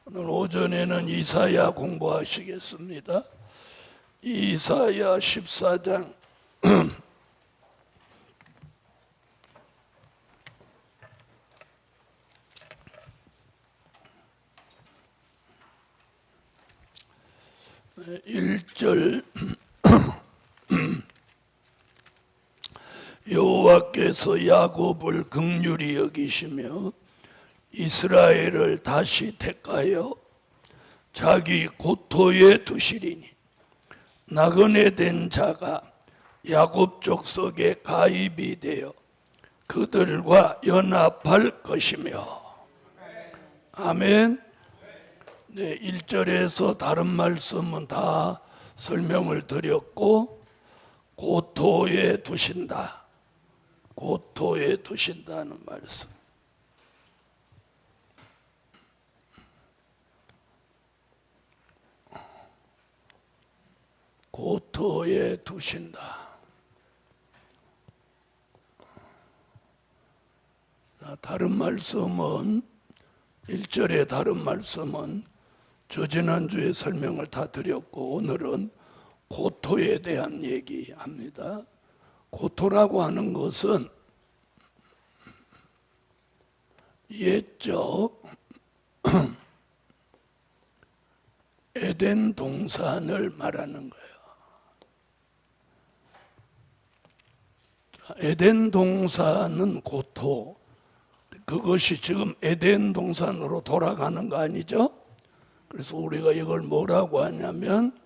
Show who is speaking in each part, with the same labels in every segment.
Speaker 1: 오늘 오전에는 이사야 공부하시겠습니다. 이사야 14장 1절 여호와께서 야곱을 긍휼히 여기시며 이스라엘을 다시 택하여 자기 고토에 두시리니 나그네 된 자가 야곱 족속에 가입이 되어 그들과 연합할 것이며. 아멘. 네, 1절에서 다른 말씀은 다 설명을 드렸고, 고토에 두신다, 고토에 두신다는 말씀. 고토에 두신다. 다른 말씀은 1절의 다른 말씀은 저지난주에 설명을 다 드렸고, 오늘은 고토에 대한 얘기합니다. 고토라고 하는 것은 옛적 에덴 동산을 말하는 거예요. 에덴 동산은 고토, 그것이 지금 에덴 동산으로 돌아가는 거 아니죠? 그래서 우리가 이걸 뭐라고 하냐면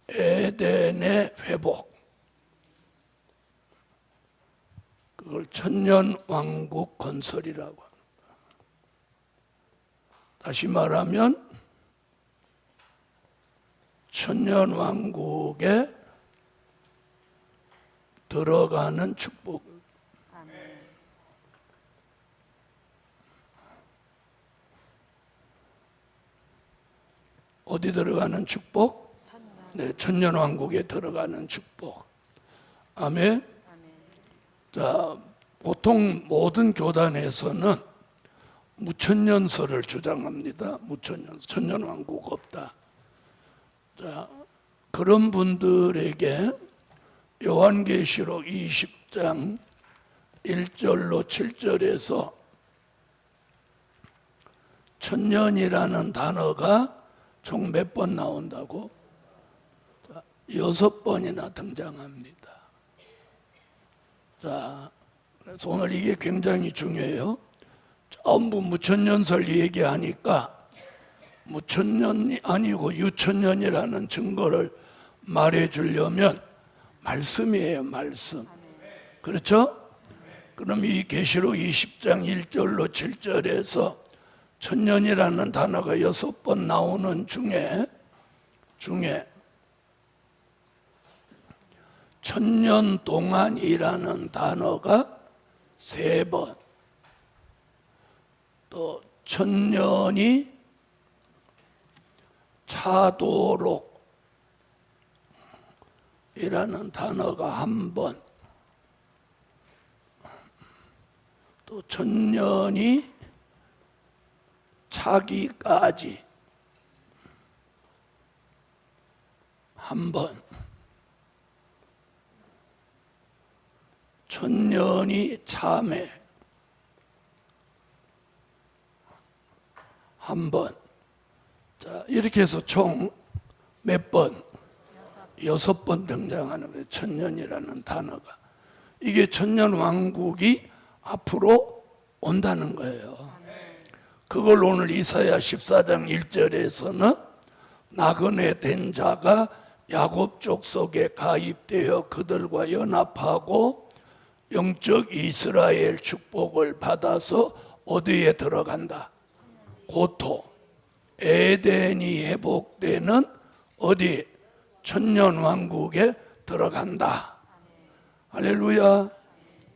Speaker 1: 에덴의 회복, 그걸 천년왕국 건설이라고 합니다. 다시 말하면 천년왕국에 들어가는 축복. 어디 들어가는 축복? 네, 천년왕국에 들어가는 축복. 아멘. 자, 보통 모든 교단에서는 무천년설을 주장합니다. 무천년, 천년왕국 없다. 자, 그런 분들에게 요한계시록 20장 1절로 7절에서 천년이라는 단어가 총 몇 번 나온다고? 6번이나 등장합니다. 자, 그래서 오늘 이게 굉장히 중요해요. 전부 무천년설 얘기하니까 무천년이 아니고 유천년이라는 증거를 말해주려면 말씀이에요, 말씀. 그렇죠? 그럼 이 계시록 20장 1절로 7절에서 천년이라는 단어가 6번 나오는 중에 천년 동안이라는 단어가 3번, 또 천년이 차도록 이라는 단어가 1번, 또 천년이 차기까지 1번, 천년이 참회 1번. 자, 이렇게 해서 총 몇 번? 6번 등장하는 거예요. 천년이라는 단어가. 이게 천년왕국이 앞으로 온다는 거예요. 그걸 오늘 이사야 14장 1절에서는 나그네 된 자가 야곱 족속에 가입되어 그들과 연합하고 영적 이스라엘 축복을 받아서 어디에 들어간다? 고토, 에덴이 회복되는 어디? 천년왕국에 들어간다. 할렐루야.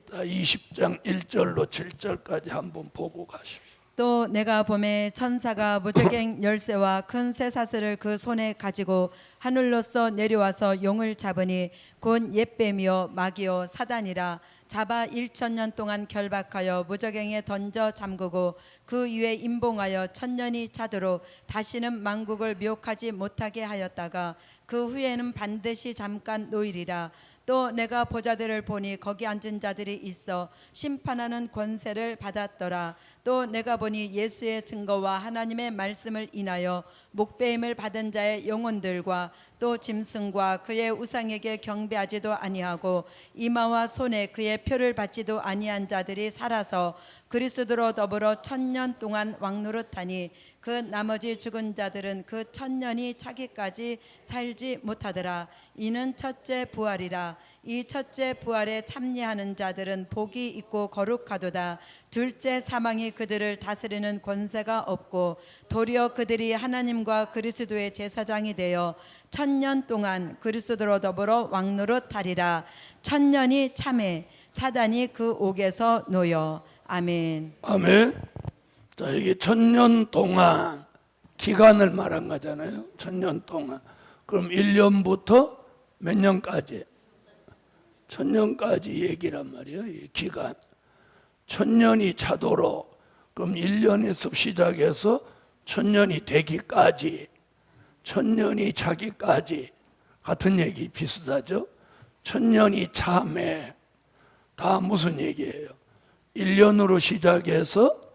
Speaker 1: 20장 1절로 7절까지 한번 보고 가십시오.
Speaker 2: 또 내가 보매 천사가 무저갱 열쇠와 큰 쇠사슬을 그 손에 가지고 하늘로서 내려와서 용을 잡으니 곧 옛뱀이요 마귀요 사단이라. 잡아 1000년 동안 결박하여 무저갱에 던져 잠그고 그 위에 임봉하여 1000년이 차도록 다시는 만국을 미혹하지 못하게 하였다가 그 후에는 반드시 잠깐 노일이라. 또 내가 보좌들을 보니 거기 앉은 자들이 있어 심판하는 권세를 받았더라. 또 내가 보니 예수의 증거와 하나님의 말씀을 인하여 목배임을 받은 자의 영혼들과 또 짐승과 그의 우상에게 경배하지도 아니하고 이마와 손에 그의 표를 받지도 아니한 자들이 살아서 그리스도로 더불어 1000년 동안 왕노릇하니 그 나머지 죽은 자들은 그 1000년이 차기까지 살지 못하더라. 이는 첫째 부활이라. 이 첫째 부활에 참여하는 자들은 복이 있고 거룩하도다. 둘째 사망이 그들을 다스리는 권세가 없고 도리어 그들이 하나님과 그리스도의 제사장이 되어 1000년 동안 그리스도로 더불어 왕노릇하리라. 1000년이 참해 사단이 그 옥에서 놓여. 아멘.
Speaker 1: 아멘. 자, 이게 1000년 동안 기간을 말한 거잖아요. 1000년 동안. 그럼 1년부터 몇 년까지? 1000년까지 얘기란 말이에요. 이 기간. 1000년이 차도록, 그럼 1년에서 시작해서 1000년이 되기까지, 1000년이 차기까지 같은 얘기 비슷하죠. 1000년이 참해. 다 무슨 얘기예요? 1년으로 시작해서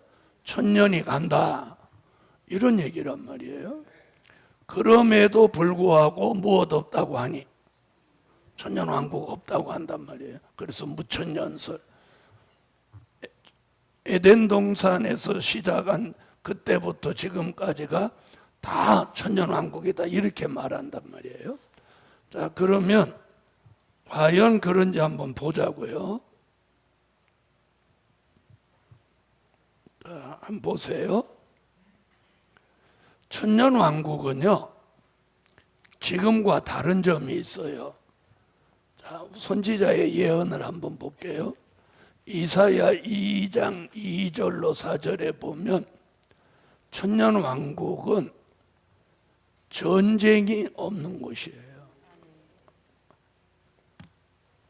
Speaker 1: 1000년이 간다, 이런 얘기란 말이에요. 그럼에도 불구하고 무엇 없다고 하니? 천년왕국 없다고 한단 말이에요. 그래서 무천년설, 에덴 동산에서 시작한 그때부터 지금까지가 다 천년왕국이다, 이렇게 말한단 말이에요. 자, 그러면 과연 그런지 한번 보자고요. 자, 한번 보세요. 천년왕국은요, 지금과 다른 점이 있어요. 자, 선지자의 예언을 한번 볼게요. 이사야 2장 2절로 4절에 보면 천년왕국은 전쟁이 없는 곳이에요.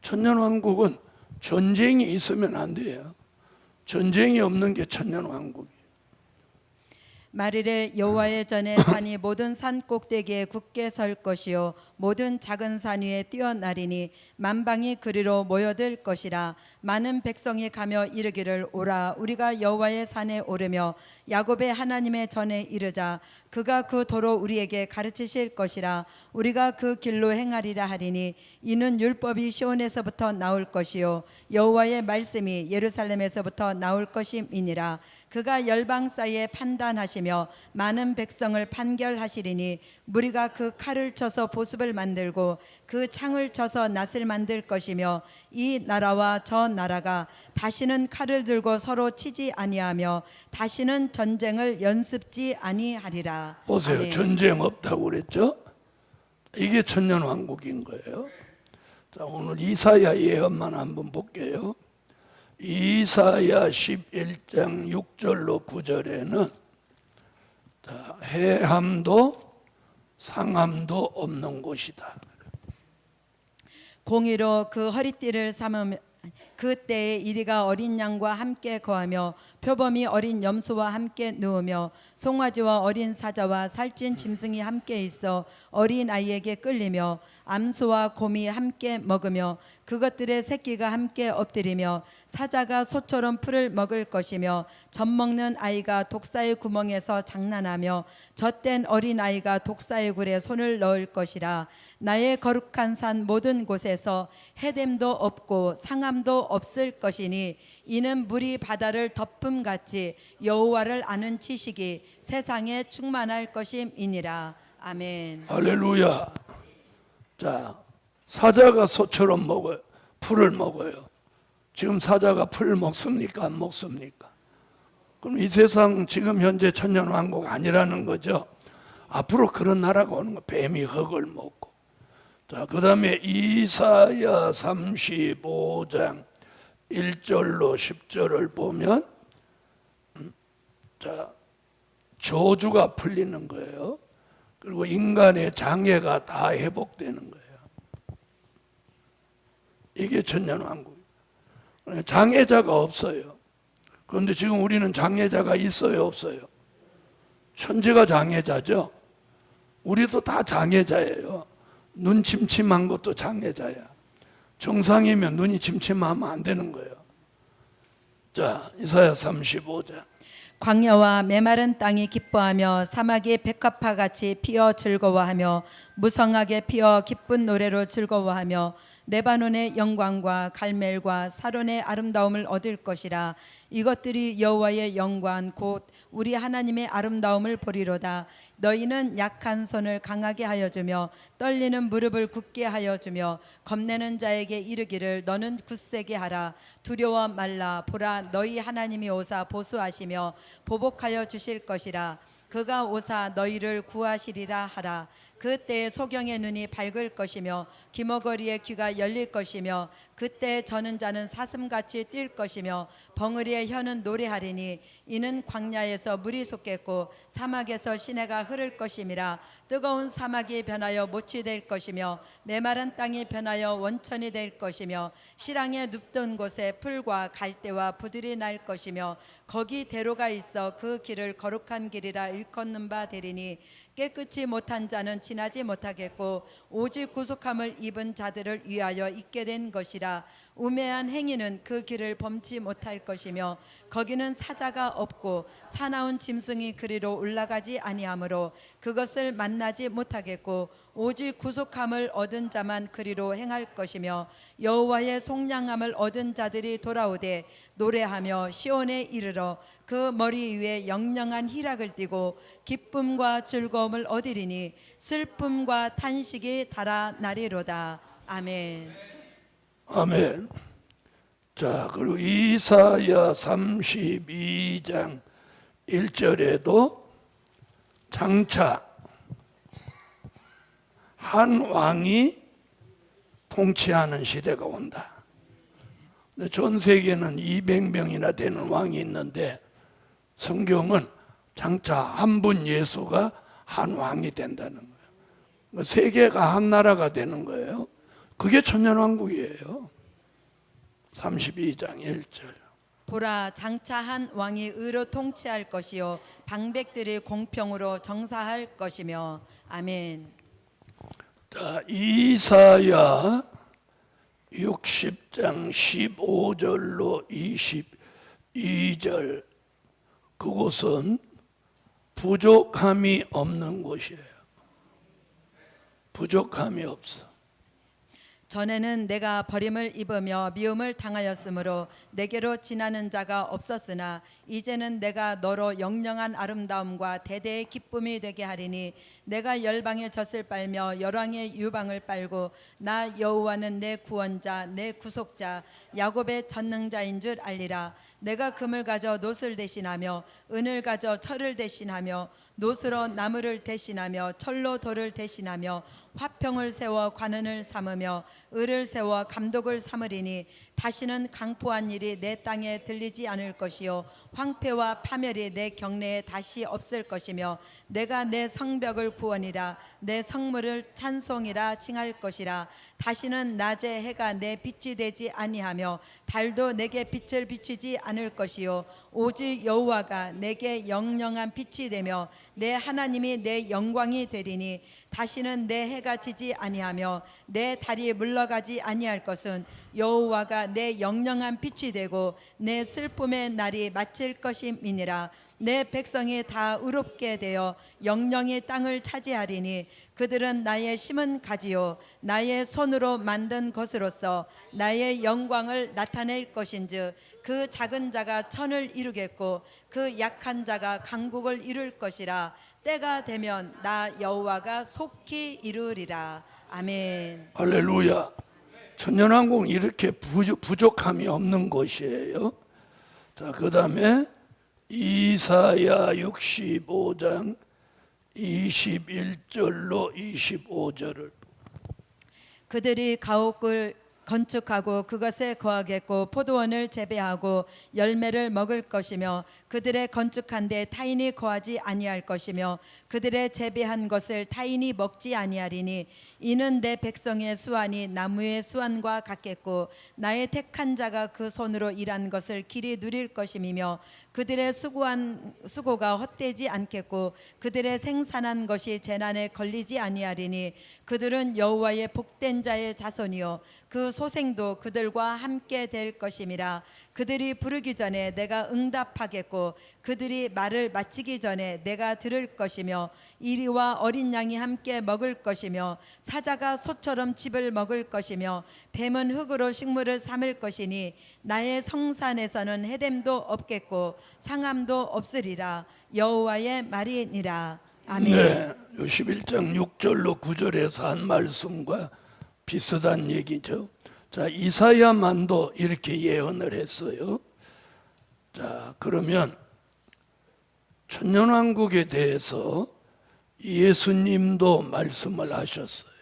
Speaker 1: 천년왕국은 전쟁이 있으면 안 돼요. 전쟁이 없는 게 천년왕국이에요.
Speaker 2: 말일에 여호와의 전에 산이 모든 산 꼭대기에 굳게 설 것이요 모든 작은 산 위에 뛰어나리니 만방이 그리로 모여들 것이라. 많은 백성이 가며 이르기를 오라 우리가 여호와의 산에 오르며 야곱의 하나님의 전에 이르자. 그가 그 도로 우리에게 가르치실 것이라. 우리가 그 길로 행하리라 하리니 이는 율법이 시온에서부터 나올 것이요 여호와의 말씀이 예루살렘에서부터 나올 것임이니라. 그가 열방 사이에 판단하시며 많은 백성을 판결하시리니 무리가 그 칼을 쳐서 보습을 만들고 그 창을 쳐서 낫을 만들 것이며 이 나라와 저 나라가 다시는 칼을 들고 서로 치지 아니하며 다시는 전쟁을 연습지 아니하리라.
Speaker 1: 보세요.
Speaker 2: 아멘.
Speaker 1: 전쟁 없다고 그랬죠? 이게 천년왕국인 거예요. 자, 오늘 이사야 예언만 한번 볼게요. 이사야 11장 6절로 9절에는 자, 해함도 상함도 없는 곳이다.
Speaker 2: 공의로 그 허리띠를 삼으며 그때에 이리가 어린 양과 함께 거하며 표범이 어린 염소와 함께 누우며 송아지와 어린 사자와 살찐 짐승이 함께 있어 어린 아이에게 끌리며 암소와 곰이 함께 먹으며 그것들의 새끼가 함께 엎드리며 사자가 소처럼 풀을 먹을 것이며 젖먹는 아이가 독사의 구멍에서 장난하며 젖된 어린 아이가 독사의 굴에 손을 넣을 것이라. 나의 거룩한 산 모든 곳에서 해됨도 없고 상함도 없을 것이니 이는 물이 바다를 덮음같이 여호와를 아는 지식이 세상에 충만할 것임이니라. 아멘.
Speaker 1: 할렐루야. 자, 사자가 소처럼 먹어요. 풀을 먹어요. 지금 사자가 풀 먹습니까? 안 먹습니까? 그럼 이 세상 지금 현재 천년왕국 아니라는 거죠. 앞으로 그런 나라가 오는 거. 뱀이 흙을 먹고. 자, 그 다음에 이사야 35장 1절로 10절을 보면 자, 저주가 풀리는 거예요. 그리고 인간의 장애가 다 회복되는 거예요. 이게 천년왕국. 장애자가 없어요. 그런데 지금 우리는 장애자가 있어요, 없어요? 천지가 장애자죠. 우리도 다 장애자예요. 눈 침침한 것도 장애자야. 정상이면 눈이 침침하면 안 되는 거예요. 자, 이사야 35장.
Speaker 2: 광야와 메마른 땅이 기뻐하며 사막이 백합화 같이 피어 즐거워하며 무성하게 피어 기쁜 노래로 즐거워하며 레바논의 영광과 갈멜과 사론의 아름다움을 얻을 것이라. 이것들이 여호와의 영광 곧 우리 하나님의 아름다움을 보리로다. 너희는 약한 손을 강하게 하여 주며 떨리는 무릎을 굳게 하여 주며 겁내는 자에게 이르기를 너는 굳세게 하라. 두려워 말라. 보라, 너희 하나님이 오사 보수하시며 보복하여 주실 것이라. 그가 오사 너희를 구하시리라 하라. 그때 소경의 눈이 밝을 것이며 기머거리의 귀가 열릴 것이며 그때 저는 자는 사슴같이 뛸 것이며 벙어리의 혀는 노래하리니 이는 광야에서 물이 솟겠고 사막에서 시내가 흐를 것임이라. 뜨거운 사막이 변하여 못이 될 것이며 메마른 땅이 변하여 원천이 될 것이며 실황에 눕던 곳에 풀과 갈대와 부들이 날 것이며 거기 대로가 있어 그 길을 거룩한 길이라 일컫는 바 되리니 깨끗이 못한 자는 지나지 못하겠고 오직 구속함을 입은 자들을 위하여 있게 된 것이라. 우매한 행위는 그 길을 범치 못할 것이며 거기는 사자가 없고 사나운 짐승이 그리로 올라가지 아니하므로 그것을 만나지 못하겠고 오직 구속함을 얻은 자만 그리로 행할 것이며 여호와의 속량함을 얻은 자들이 돌아오되 노래하며 시온에 이르러 그 머리 위에 영영한 희락을 띠고 기쁨과 즐거움을 얻으리니 슬픔과 탄식이 달아나리로다. 아멘.
Speaker 1: 아멘. 자, 그리고 이사야 32장 1절에도 장차 한 왕이 통치하는 시대가 온다. 전 세계는 200명이나 되는 왕이 있는데 성경은 장차 한 분 예수가 한 왕이 된다는 거예요. 세계가 한 나라가 되는 거예요. 그게 천년왕국이에요. 32장 1절.
Speaker 2: 보라, 장차 한 왕이 의로 통치할 것이요 방백들이 공평으로 정사할 것이며. 아멘.
Speaker 1: 자, 이사야 60장 15절로 22절, 그곳은 부족함이 없는 곳이에요. 부족함이 없어.
Speaker 2: 전에는 내가 버림을 입으며 미움을 당하였으므로 내게로 지나는 자가 없었으나 이제는 내가 너로 영영한 아름다움과 대대의 기쁨이 되게 하리니 내가 열방의 젖을 빨며 열왕의 유방을 빨고 나 여호와는 내 구원자 내 구속자 야곱의 전능자인 줄 알리라. 내가 금을 가져 놋을 대신하며 은을 가져 철을 대신하며 놋으로 나무를 대신하며 철로 돌을 대신하며 화평을 세워 관원을 삼으며 을을 세워 감독을 삼으리니 다시는 강포한 일이 내 땅에 들리지 않을 것이요 황폐와 파멸이 내 경내에 다시 없을 것이며 내가 내 성벽을 구원이라 내 성물을 찬송이라 칭할 것이라. 다시는 낮에 해가 내 빛이 되지 아니하며 달도 내게 빛을 비치지 않을 것이요 오직 여호와가 내게 영영한 빛이 되며 내 하나님이 내 영광이 되리니 다시는 내 해가 지지 아니하며 내 달이 물러가지 아니할 것은 여호와가 내 영영한 빛이 되고 내 슬픔의 날이 마칠 것임이니라. 내 백성이 다 의롭게 되어 영영이 땅을 차지하리니 그들은 나의 심은 가지요 나의 손으로 만든 것으로서 나의 영광을 나타낼 것인즉 그 작은 자가 천을 이루겠고 그 약한 자가 강국을 이룰 것이라. 때가 되면 나 여호와가 속히 이루리라. 아멘.
Speaker 1: 할렐루야. 천년왕국은 이렇게 부족함이 없는 곳이에요. 자, 그 다음에 이사야 65장 21절로 25절을.
Speaker 2: 그들이 가옥을 건축하고 그것에 거하겠고 포도원을 재배하고 열매를 먹을 것이며 그들의 건축한 데 타인이 거하지 아니할 것이며 그들의 재배한 것을 타인이 먹지 아니하리니 이는 내 백성의 수완이 나무의 수완과 같겠고 나의 택한 자가 그 손으로 일한 것을 길이 누릴 것임이며 그들의 수고가 헛되지 않겠고 그들의 생산한 것이 재난에 걸리지 아니하리니 그들은 여호와의 복된 자의 자손이요 그 소생도 그들과 함께 될 것임이라. 그들이 부르기 전에 내가 응답하겠고 그들이 말을 마치기 전에 내가 들을 것이며 이리와 어린 양이 함께 먹을 것이며 사자가 소처럼 즙을 먹을 것이며 뱀은 흙으로 식물을 삼을 것이니 나의 성산에서는 해됨도 없겠고 상함도 없으리라. 여호와의 말이니라. 아멘.
Speaker 1: 네, 요 11장 6절로 9절에서 한 말씀과 비슷한 얘기죠. 자, 이사야만도 이렇게 예언을 했어요. 자, 그러면 천년왕국에 대해서 예수님도 말씀을 하셨어요.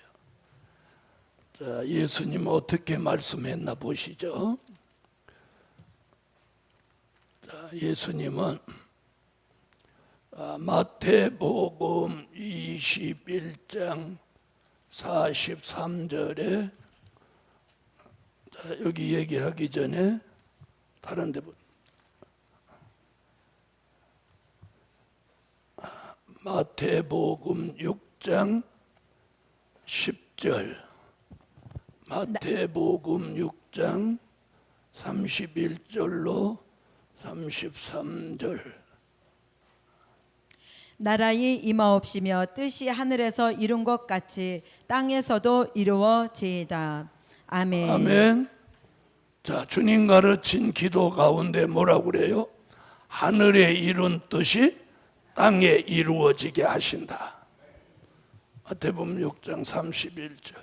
Speaker 1: 자, 예수님 어떻게 말씀했나 보시죠. 자, 예수님은 마태복음 21장 43절에 여기 얘기하기 전에 다른 데 마태복음 6장 10절 마태복음 6장 31절로 33절
Speaker 2: 나라의 임하옵시며 뜻이 하늘에서 이룬 것 같이 땅에서도 이루어지이다. 아멘.
Speaker 1: 아멘. 자, 주님 가르친 기도 가운데 뭐라고 그래요? 하늘에 이룬 뜻이 땅에 이루어지게 하신다. 마태복음 6장 31절.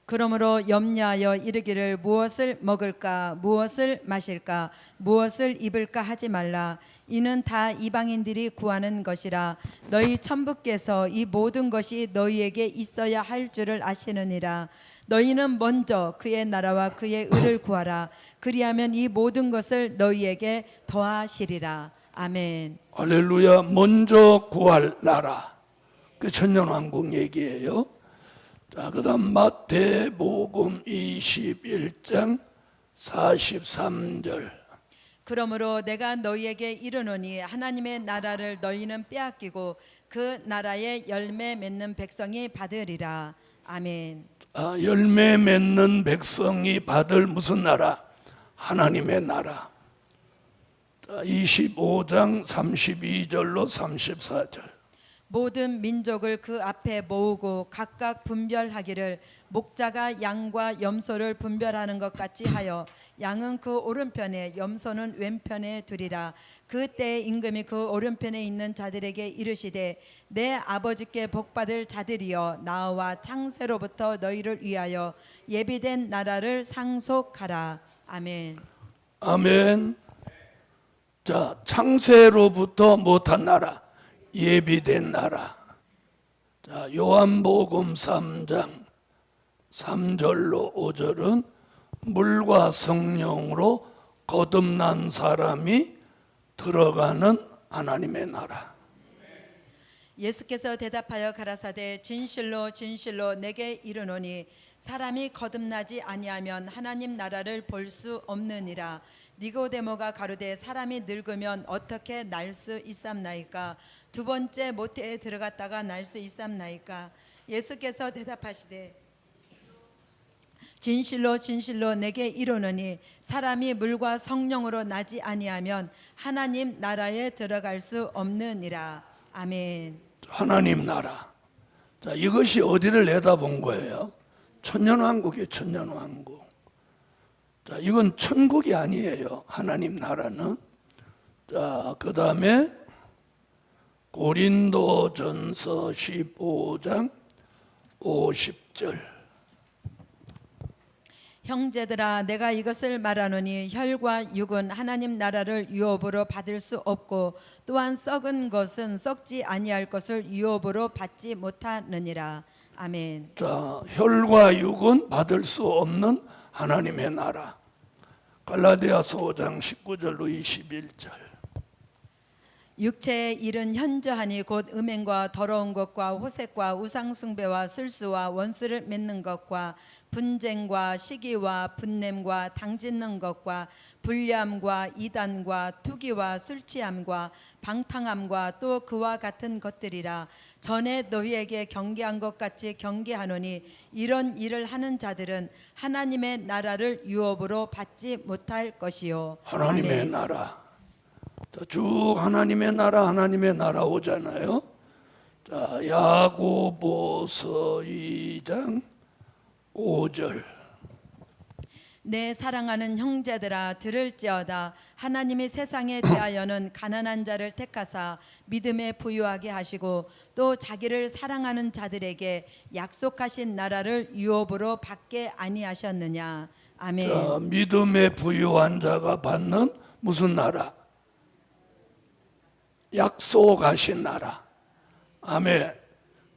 Speaker 2: 그러므로 염려하여 이르기를 무엇을 먹을까 무엇을 마실까 무엇을 입을까 하지 말라. 이는 다 이방인들이 구하는 것이라. 너희 천부께서 이 모든 것이 너희에게 있어야 할 줄을 아시느니라. 너희는 먼저 그의 나라와 그의 의를 구하라. 그리하면 이 모든 것을 너희에게 더하시리라. 아멘.
Speaker 1: 할렐루야. 먼저 구할 나라. 그 천년왕국 얘기예요. 자, 그다음 마태복음 21장 43절.
Speaker 2: 그러므로 내가 너희에게 이르노니 하나님의 나라를 너희는 빼앗기고 그 나라의 열매 맺는 백성이 받으리라. 아멘.
Speaker 1: 열매 맺는 백성이 받을 무슨 나라? 하나님의 나라. 25장 32절로 34절.
Speaker 2: 모든 민족을 그 앞에 모으고 각각 분별하기를 목자가 양과 염소를 분별하는 것 같이 하여 양은 그 오른편에 염소는 왼편에 두리라. 그때 임금이 그 오른편에 있는 자들에게 이르시되 내 아버지께 복받을 자들이여 나와 창세로부터 너희를 위하여 예비된 나라를 상속하라. 아멘.
Speaker 1: 아멘. 자, 창세로부터 못한 나라, 예비된 나라. 자, 요한복음 3장 3절로 5절은 물과 성령으로 거듭난 사람이 들어가는 하나님의 나라.
Speaker 2: 예수께서 대답하여 가라사대 진실로 진실로 내게 이르노니 사람이 거듭나지 아니하면 하나님 나라를 볼 수 없느니라. 니고데모가 가로되 사람이 늙으면 어떻게 날 수 있삼나이까? 두 번째 모태에 들어갔다가 날 수 있삼나이까? 예수께서 대답하시되 진실로 진실로 내게 이르노니 사람이 물과 성령으로 나지 아니하면 하나님 나라에 들어갈 수 없느니라. 아멘.
Speaker 1: 하나님 나라. 자, 이것이 어디를 내다본 거예요? 천년왕국이에요. 천년왕국. 자, 이건 천국이 아니에요. 하나님 나라는. 자, 그 다음에 고린도전서 15장 50절.
Speaker 2: 형제들아 내가 이것을 말하노니 혈과 육은 하나님 나라를 유업으로 받을 수 없고 또한 썩은 것은 썩지 아니할 것을 유업으로 받지 못하느니라. 아멘.
Speaker 1: 자, 혈과 육은 받을 수 없는 하나님의 나라. 갈라디아서 5장 19절로 21절.
Speaker 2: 육체의 일은 현저하니 곧 음행과 더러운 것과 호색과 우상숭배와 술수와 원수를 맺는 것과 분쟁과 시기와 분냄과 당짓는 것과 불리함과 이단과 투기와 술취함과 방탕함과 또 그와 같은 것들이라. 전에 너희에게 경계한 것 같이 경계하노니 이런 일을 하는 자들은 하나님의 나라를 유업으로 받지 못할 것이요.
Speaker 1: 하나님의
Speaker 2: 아멘.
Speaker 1: 나라. 자, 쭉 하나님의 나라 오잖아요. 자, 야고보서 2장 5절.
Speaker 2: 내 사랑하는 형제들아 들을지어다. 하나님이 세상에 대하여는 가난한 자를 택하사 믿음에 부유하게 하시고 또 자기를 사랑하는 자들에게 약속하신 나라를 유업으로 받게 아니하셨느냐. 아멘.
Speaker 1: 자, 믿음에 부유한 자가 받는 무슨 나라? 약속하신 나라. 아멘.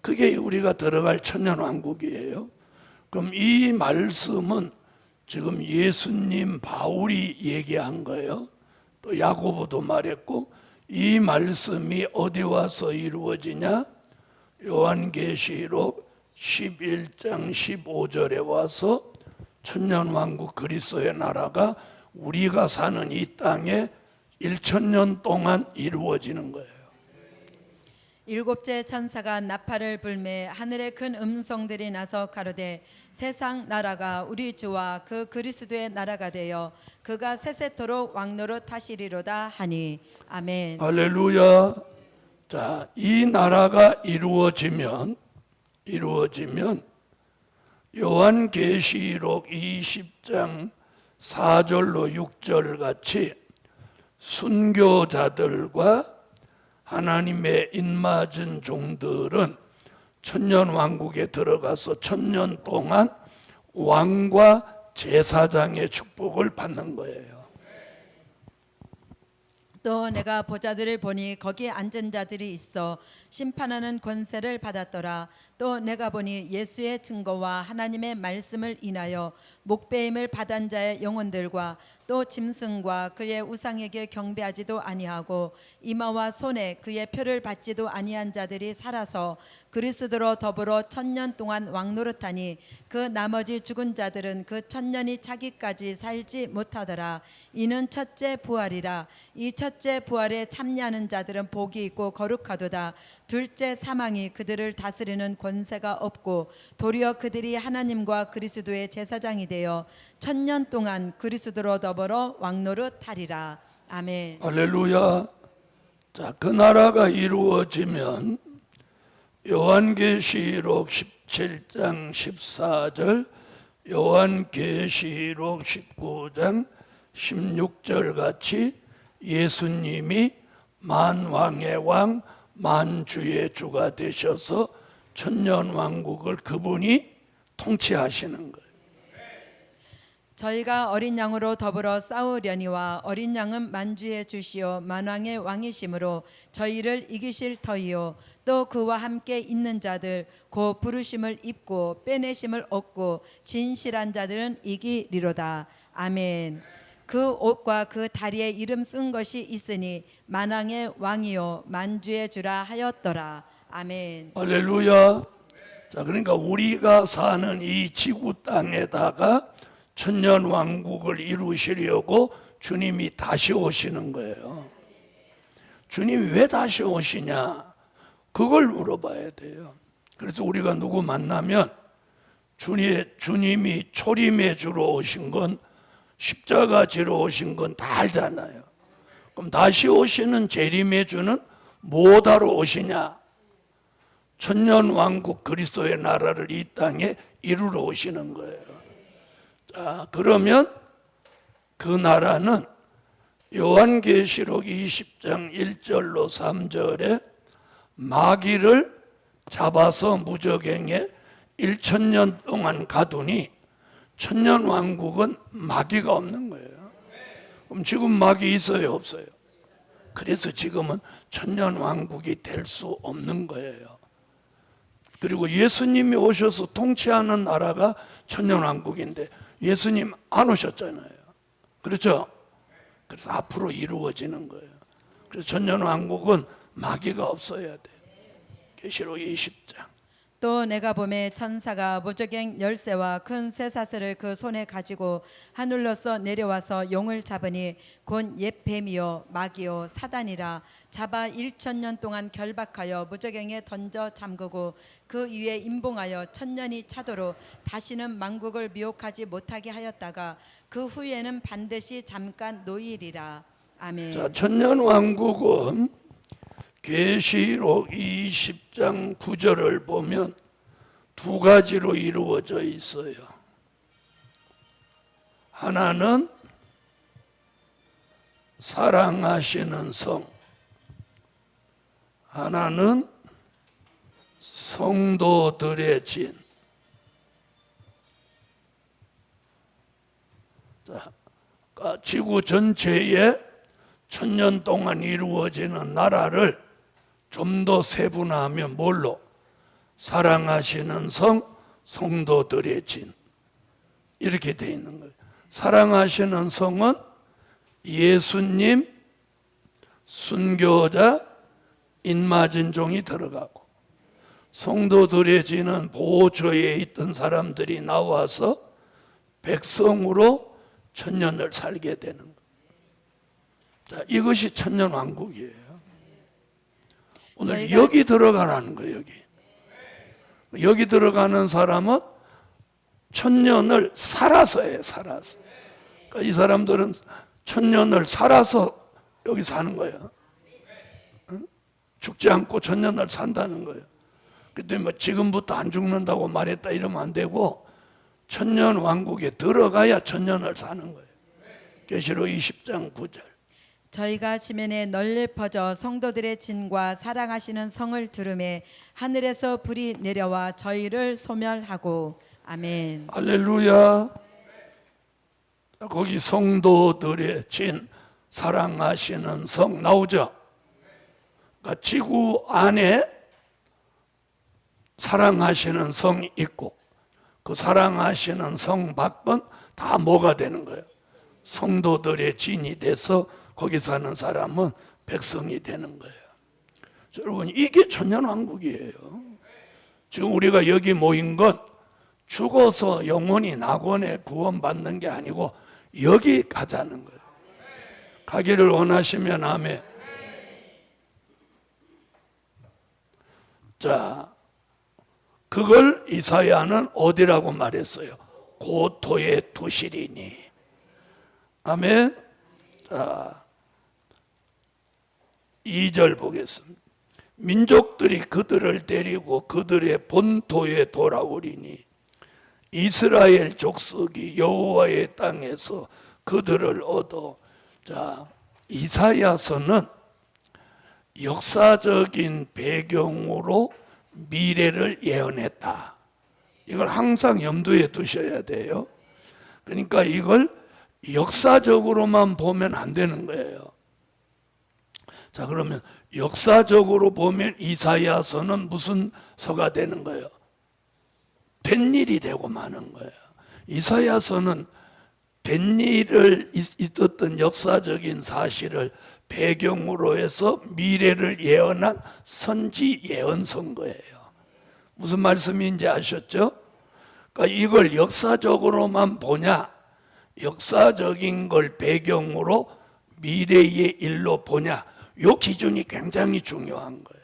Speaker 1: 그게 우리가 들어갈 천년왕국이에요. 그럼 이 말씀은 지금 예수님 바울이 얘기한 거예요. 또 야고보도 말했고, 이 말씀이 어디 와서 이루어지냐? 요한계시록 11장 15절에 와서 천년왕국 그리스도의 나라가 우리가 사는 이 땅에 1000년 동안 이루어지는 거예요.
Speaker 2: 일곱째 천사가 나팔을 불매 하늘에 큰 음성들이 나서 가로되 세상 나라가 우리 주와 그 그리스도의 나라가 되어 그가 세세토록 왕노릇 하시리로다 하니. 아멘.
Speaker 1: 할렐루야. 자, 이 나라가 이루어지면 요한계시록 20장 4절로 6절 같이 순교자들과 하나님의 입맞은 종들은 천년왕국에 들어가서 1000년 동안 왕과 제사장의 축복을 받는 거예요.
Speaker 2: 또 내가 보자들을 보니 거기 앉은 자들이 있어 심판하는 권세를 받았더라. 또 내가 보니 예수의 증거와 하나님의 말씀을 인하여 목배임을 받은 자의 영혼들과 또 짐승과 그의 우상에게 경배하지도 아니하고 이마와 손에 그의 표를 받지도 아니한 자들이 살아서 그리스도로 더불어 1000년 동안 왕노릇하니 그 나머지 죽은 자들은 그 1000년이 차기까지 살지 못하더라. 이는 첫째 부활이라. 이 첫째 부활에 참여하는 자들은 복이 있고 거룩하도다. 둘째 사망이 그들을 다스리는 권세가 없고 도리어 그들이 하나님과 그리스도의 제사장이 되어 1000년 동안 그리스도로 더불어 왕노릇하리라. 아멘.
Speaker 1: 할렐루야. 자, 그 나라가 이루어지면 요한계시록 17장 14절, 요한계시록 19장 16절 같이 예수님이 만왕의 왕 만주의 주가 되셔서 천년왕국을 그분이 통치하시는 거예요.
Speaker 2: 저희가 어린 양으로 더불어 싸우려니와 어린 양은 만주의 주시요 만왕의 왕이심으로 저희를 이기실 터이요 또 그와 함께 있는 자들 곧 부르심을 입고 빼내심을 얻고 진실한 자들은 이기리로다. 아멘. 그 옷과 그 다리에 이름 쓴 것이 있으니 만왕의 왕이요 만주의 주라 하였더라. 아멘.
Speaker 1: 할렐루야. 자, 그러니까 우리가 사는 이 지구 땅에다가 천년왕국을 이루시려고 주님이 다시 오시는 거예요. 주님이 왜 다시 오시냐? 그걸 물어봐야 돼요. 그래서 우리가 누구 만나면 주님이 초림의 주로 오신 건 십자가 지러 오신 건 다 알잖아요. 그럼 다시 오시는 재림의 주는 뭐하러 오시냐? 천년왕국 그리스도의 나라를 이 땅에 이루러 오시는 거예요. 자, 그러면 그 나라는 요한계시록 20장 1절로 3절에 마귀를 잡아서 무저갱에 1000년 동안 가두니 천년왕국은 마귀가 없는 거예요. 그럼 지금 마귀 있어요, 없어요? 그래서 지금은 천년왕국이 될 수 없는 거예요. 그리고 예수님이 오셔서 통치하는 나라가 천년왕국인데 예수님 안 오셨잖아요. 그렇죠? 그래서 앞으로 이루어지는 거예요. 그래서 천년왕국은 마귀가 없어야 돼. 계시록 20장.
Speaker 2: 또 내가 보매 천사가 무저갱 열쇠와 큰 쇠사슬을 그 손에 가지고 하늘로서 내려와서 용을 잡으니 곧 옛 뱀이요 마귀요 사단이라 잡아 1000년 동안 결박하여 무저갱에 던져 잠그고 그 위에 임봉하여 1000년이 차도록 다시는 만국을 미혹하지 못하게 하였다가 그 후에는 반드시 잠깐 노일이라. 아멘.
Speaker 1: 자, 천년왕국은 계시록 20장 9절을 보면 두 가지로 이루어져 있어요. 하나는 사랑하시는 성, 하나는 성도들의 진. 자, 지구 전체에 1000년 동안 이루어지는 나라를 좀 더 세분화하면 뭘로? 사랑하시는 성, 성도들의 진. 이렇게 돼 있는 거예요. 사랑하시는 성은 예수님, 순교자, 인맞은 종이 들어가고, 성도들의 진은 보호처에 있던 사람들이 나와서 백성으로 천년을 살게 되는 거예요. 자, 이것이 천년왕국이에요. 오늘 여기 들어가라는 거예요. 여기 들어가는 사람은 천년을 살아서 해요. 살아서. 그러니까 이 사람들은 천년을 살아서 여기 사는 거예요. 죽지 않고 천년을 산다는 거예요. 그때 뭐 지금부터 안 죽는다고 말했다 이러면 안 되고 천년왕국에 들어가야 천년을 사는 거예요. 계시록 20장 9절.
Speaker 2: 저희가 지면에 널리 퍼져 성도들의 진과 사랑하시는 성을 두르매 하늘에서 불이 내려와 저희를 소멸하고. 아멘.
Speaker 1: 할렐루야. 거기 성도들의 진, 사랑하시는 성 나오죠. 그러니까 지구 안에 사랑하시는 성이 있고 그 사랑하시는 성 밖은 다 뭐가 되는 거예요? 성도들의 진이 돼서 거기 사는 사람은 백성이 되는 거예요. 여러분, 이게 천년왕국이에요. 지금 우리가 여기 모인 건 죽어서 영원히 낙원에 구원받는 게 아니고 여기 가자는 거예요. 가기를 원하시면 아멘. 자, 그걸 이사야는 어디라고 말했어요? 고토의 도시리니. 아멘. 자, 2절 보겠습니다. 민족들이 그들을 데리고 그들의 본토에 돌아오리니 이스라엘 족속이 여호와의 땅에서 그들을 얻어. 자, 이사야서는 역사적인 배경으로 미래를 예언했다. 이걸 항상 염두에 두셔야 돼요. 그러니까 이걸 역사적으로만 보면 안 되는 거예요. 자, 그러면 역사적으로 보면 이사야서는 무슨 서가 되는 거예요? 된 일이 되고 마는 거예요. 이사야서는 된 일을 있었던 역사적인 사실을 배경으로 해서 미래를 예언한 선지 예언서인 거예요. 무슨 말씀인지 아셨죠? 그러니까 이걸 역사적으로만 보냐, 역사적인 걸 배경으로 미래의 일로 보냐, 이 기준이 굉장히 중요한 거예요.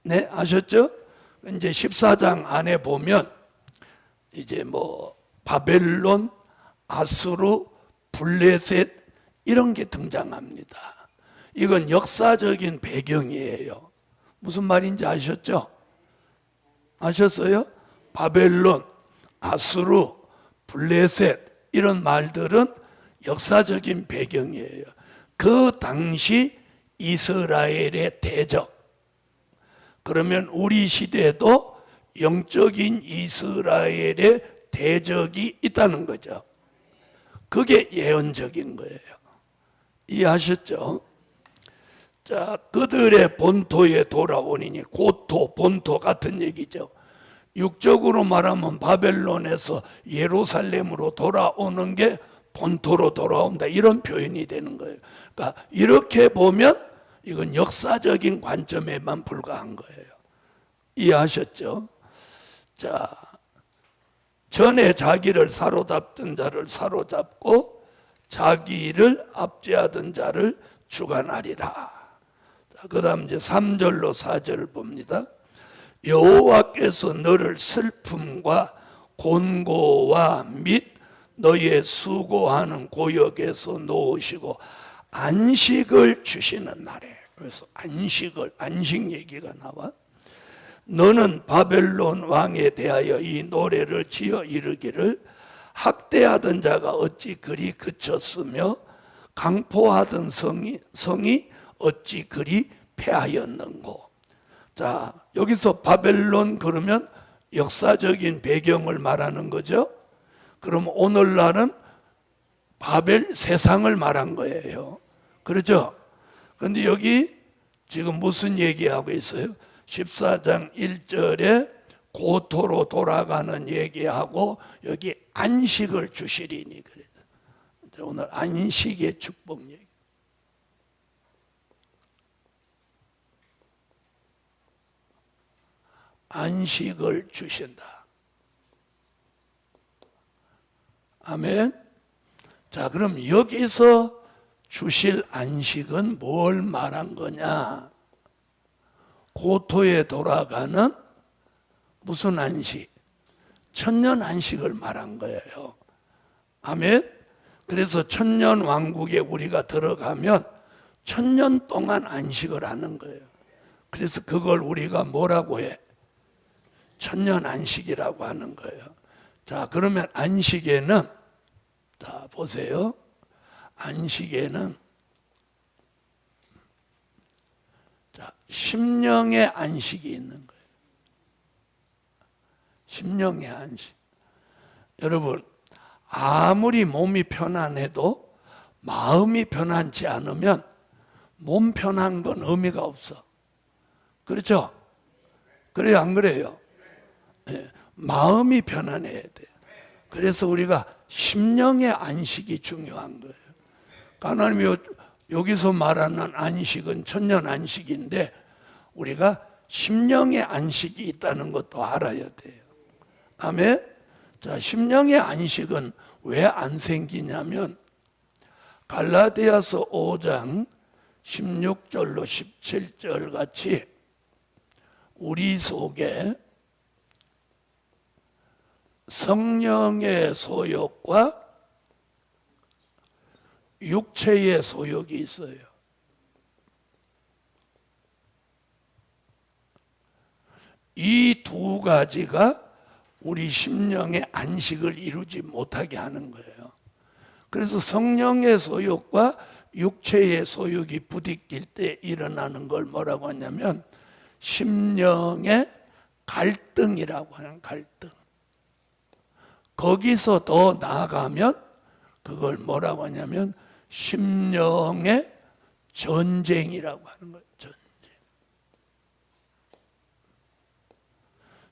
Speaker 1: 네, 아셨죠? 이제 14장 안에 보면 이제 뭐 바벨론, 아수르, 블레셋 이런 게 등장합니다. 이건 역사적인 배경이에요. 무슨 말인지 아셨죠? 아셨어요? 바벨론, 아수르, 블레셋 이런 말들은 역사적인 배경이에요. 그 당시 이스라엘의 대적. 그러면 우리 시대에도 영적인 이스라엘의 대적이 있다는 거죠. 그게 예언적인 거예요. 이해하셨죠? 자, 그들의 본토에 돌아오니니, 고토, 본토 같은 얘기죠. 육적으로 말하면 바벨론에서 예루살렘으로 돌아오는 게 본토로 돌아온다, 이런 표현이 되는 거예요. 그러니까 이렇게 보면 이건 역사적인 관점에만 불과한 거예요. 이해하셨죠? 자, 전에 자기를 사로잡던 자를 사로잡고 자기를 압제하던 자를 주관하리라. 그 다음 이제 3절로 4절 봅니다. 여호와께서 너를 슬픔과 곤고와 및 너의 수고하는 고역에서 놓으시고 안식을 주시는 날에, 그래서 안식 얘기가 나와. 너는 바벨론 왕에 대하여 이 노래를 지어 이르기를 학대하던 자가 어찌 그리 그쳤으며 강포하던 성이 어찌 그리 패하였는고. 자, 여기서 바벨론 그러면 역사적인 배경을 말하는 거죠. 그럼 오늘날은 바벨 세상을 말한 거예요. 그렇죠? 그런데 여기 지금 무슨 얘기하고 있어요? 14장 1절에 고토로 돌아가는 얘기하고 여기 안식을 주시리니 그래요. 오늘 안식의 축복 얘기. 안식을 주신다. 아멘. 자, 그럼 여기서 주실 안식은 뭘 말한 거냐? 고토에 돌아가는 무슨 안식? 천년 안식을 말한 거예요. 아멘. 그래서 천년 왕국에 우리가 들어가면 천년 동안 안식을 하는 거예요. 그래서 그걸 우리가 뭐라고 해? 천년 안식이라고 하는 거예요. 자, 그러면 안식에는, 자, 보세요. 안식에는, 자, 심령의 안식이 있는 거예요. 심령의 안식. 여러분, 아무리 몸이 편안해도 마음이 편안치 않으면 몸 편한 건 의미가 없어. 그렇죠? 그래요, 안 그래요? 네, 마음이 편안해야 돼요. 그래서 우리가 심령의 안식이 중요한 거예요. 하나님이 여기서 말하는 안식은 천년 안식인데 우리가 심령의 안식이 있다는 것도 알아야 돼요. 아멘. 자, 심령의 안식은 왜 안 생기냐면 갈라디아서 5장 16절로 17절 같이 우리 속에 성령의 소욕과 육체의 소욕이 있어요. 이 두 가지가 우리 심령의 안식을 이루지 못하게 하는 거예요. 그래서 성령의 소욕과 육체의 소욕이 부딪힐 때 일어나는 걸 뭐라고 하냐면 심령의 갈등이라고 하는 갈등. 거기서 더 나아가면 그걸 뭐라고 하냐면 심령의 전쟁이라고 하는 거예요. 전쟁.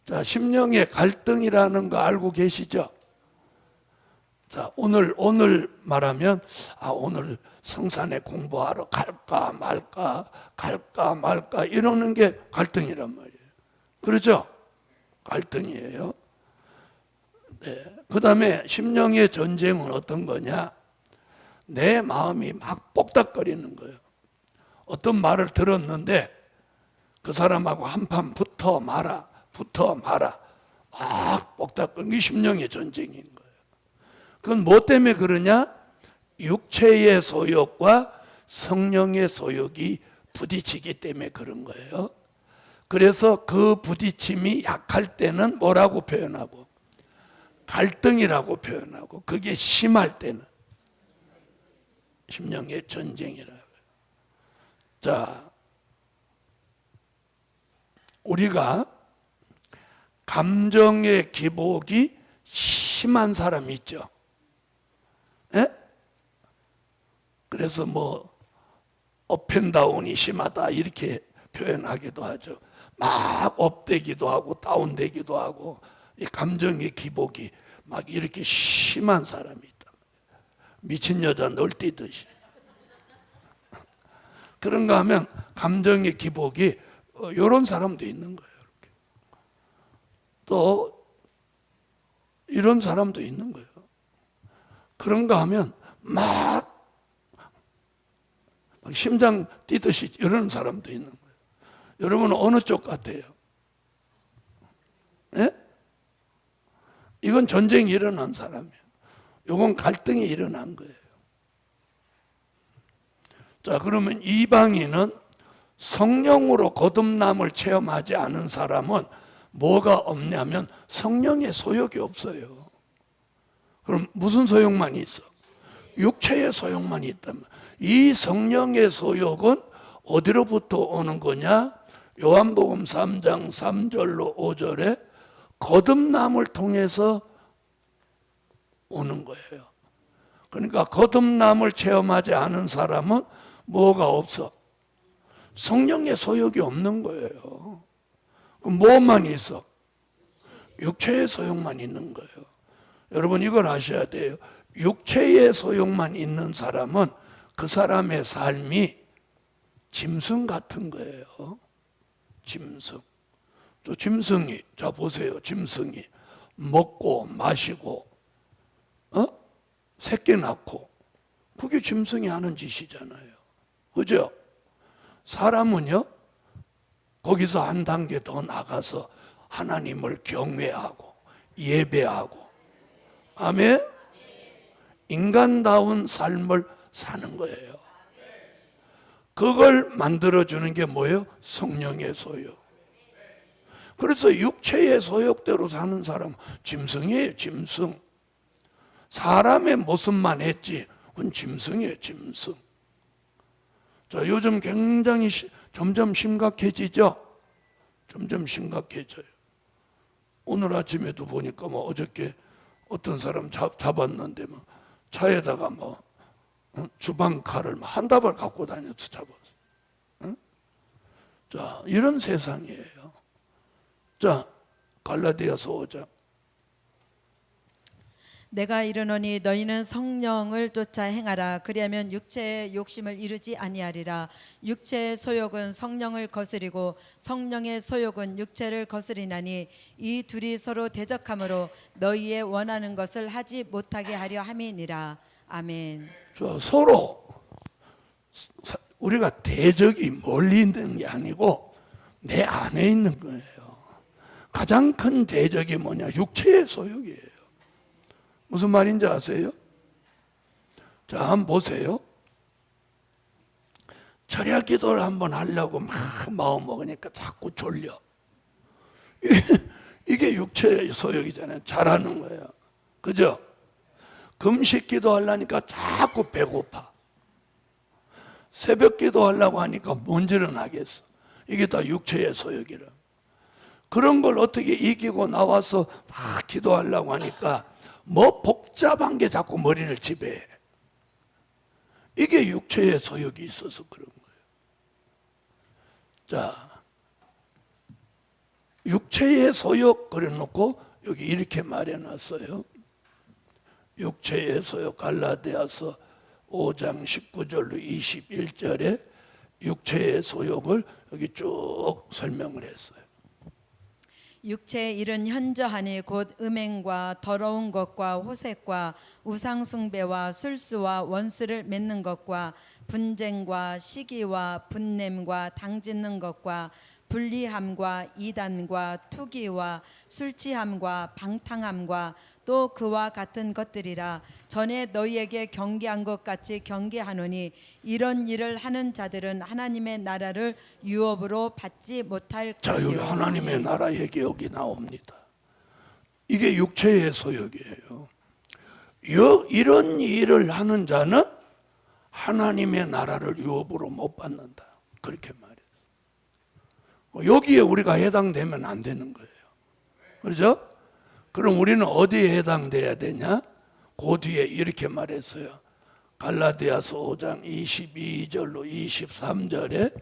Speaker 1: 자, 심령의 갈등이라는 거 알고 계시죠? 자, 오늘 말하면 오늘 성산에 공부하러 갈까 말까 이러는 게 갈등이란 말이에요. 그렇죠? 갈등이에요. 네. 그 다음에 심령의 전쟁은 어떤 거냐? 내 마음이 막 뽁닥거리는 거예요. 어떤 말을 들었는데 그 사람하고 한판 붙어 마라 막 뽁닥거리는 게 심령의 전쟁인 거예요. 그건 뭐 때문에 그러냐? 육체의 소욕과 성령의 소욕이 부딪히기 때문에 그런 거예요. 그래서 그 부딪힘이 약할 때는 뭐라고 표현하고? 갈등이라고 표현하고, 그게 심할 때는 심령의 전쟁이라고요. 자, 우리가 감정의 기복이 심한 사람이 있죠. 예? 그래서 뭐 업앤다운이 심하다 이렇게 표현하기도 하죠. 막 업되기도 하고 다운되기도 하고 이 감정의 기복이 막 이렇게 심한 사람이 있다. 미친 여자 널뛰듯이. 그런가 하면 감정의 기복이 이런 사람도 있는 거예요. 이렇게. 또 이런 사람도 있는 거예요. 그런가 하면 막 심장 뛰듯이 이러는 사람도 있는 거예요. 여러분은 어느 쪽 같아요? 예? 이건 전쟁이 일어난 사람이에요. 이건 갈등이 일어난 거예요. 자, 그러면 이방인은 성령으로 거듭남을 체험하지 않은 사람은 뭐가 없냐면 성령의 소욕이 없어요. 그럼 무슨 소욕만 있어? 육체의 소욕만 있다면, 이 성령의 소욕은 어디로부터 오는 거냐? 요한복음 3장 3절로 5절에 거듭남을 통해서 오는 거예요. 그러니까 거듭남을 체험하지 않은 사람은 뭐가 없어? 성령의 소욕이 없는 거예요. 그럼 뭐만 있어? 육체의 소욕만 있는 거예요. 여러분 이걸 아셔야 돼요. 육체의 소욕만 있는 사람은 그 사람의 삶이 짐승 같은 거예요. 짐승. 또 짐승이, 자 보세요. 짐승이 먹고 마시고 새끼 낳고, 그게 짐승이 하는 짓이잖아요. 그죠? 사람은요, 거기서 한 단계 더 나가서 하나님을 경외하고 예배하고, 아멘? 인간다운 삶을 사는 거예요. 그걸 만들어주는 게 뭐예요? 성령의 소욕. 그래서 육체의 소욕대로 사는 사람은 짐승이에요, 짐승. 사람의 모습만 했지, 그건 짐승이에요, 짐승. 자, 요즘 굉장히 점점 심각해지죠? 점점 심각해져요. 오늘 아침에도 보니까 뭐 어저께 어떤 사람 잡았는데 뭐 차에다가 뭐 주방칼을 한 다발 갖고 다녀서 잡았어. 응? 자, 이런 세상이에요. 자, 갈라디아서 5장.
Speaker 2: 내가 이르노니 너희는 성령을 쫓아 행하라. 그리하면 육체의 욕심을 이루지 아니하리라. 육체의 소욕은 성령을 거스리고 성령의 소욕은 육체를 거스리나니 이 둘이 서로 대적하므로 너희의 원하는 것을 하지 못하게 하려 함이니라. 아멘.
Speaker 1: 자, 서로 우리가 대적이 멀리 있는 게 아니고 내 안에 있는 거예요. 가장 큰 대적이 뭐냐? 육체의 소욕이에요. 무슨 말인지 아세요? 자, 한번 보세요. 철야 기도를 한번 하려고 막 마음 먹으니까 자꾸 졸려. 이게 육체의 소욕이잖아요. 잘하는 거예요. 그죠? 금식 기도 하려니까 자꾸 배고파. 새벽 기도 하려고 하니까 못 일어나겠어. 이게 다 육체의 소욕이라. 그런 걸 어떻게 이기고 나와서 막 기도하려고 하니까 뭐 복잡한 게 자꾸 머리를 지배해. 이게 육체의 소욕이 있어서 그런 거예요. 자, 육체의 소욕 그래놓고 여기 이렇게 말해놨어요. 육체의 소욕, 갈라디아서 5장 19절로 21절에 육체의 소욕을 여기 쭉 설명을 했어요.
Speaker 2: 육체의 일은 현저하니 곧 음행과 더러운 것과 호색과 우상숭배와 술수와 원수를 맺는 것과 분쟁과 시기와 분냄과 당짓는 것과 불리함과 이단과 투기와 술취함과 방탕함과 또 그와 같은 것들이라. 전에 너희에게 경계한 것 같이 경계하노니 이런 일을 하는 자들은 하나님의 나라를 유업으로 받지 못할
Speaker 1: 자, 여기
Speaker 2: 것이요.
Speaker 1: 하나님의 나라 얘기 여기 나옵니다. 이게 육체의 소욕이에요. 이런 일을 하는 자는 하나님의 나라를 유업으로 못 받는다. 그렇게 말해요. 여기에 우리가 해당되면 안 되는 거예요. 그렇죠? 그럼 우리는 어디에 해당돼야 되냐? 그 뒤에 이렇게 말했어요. 갈라디아서 5장 22절로 23절에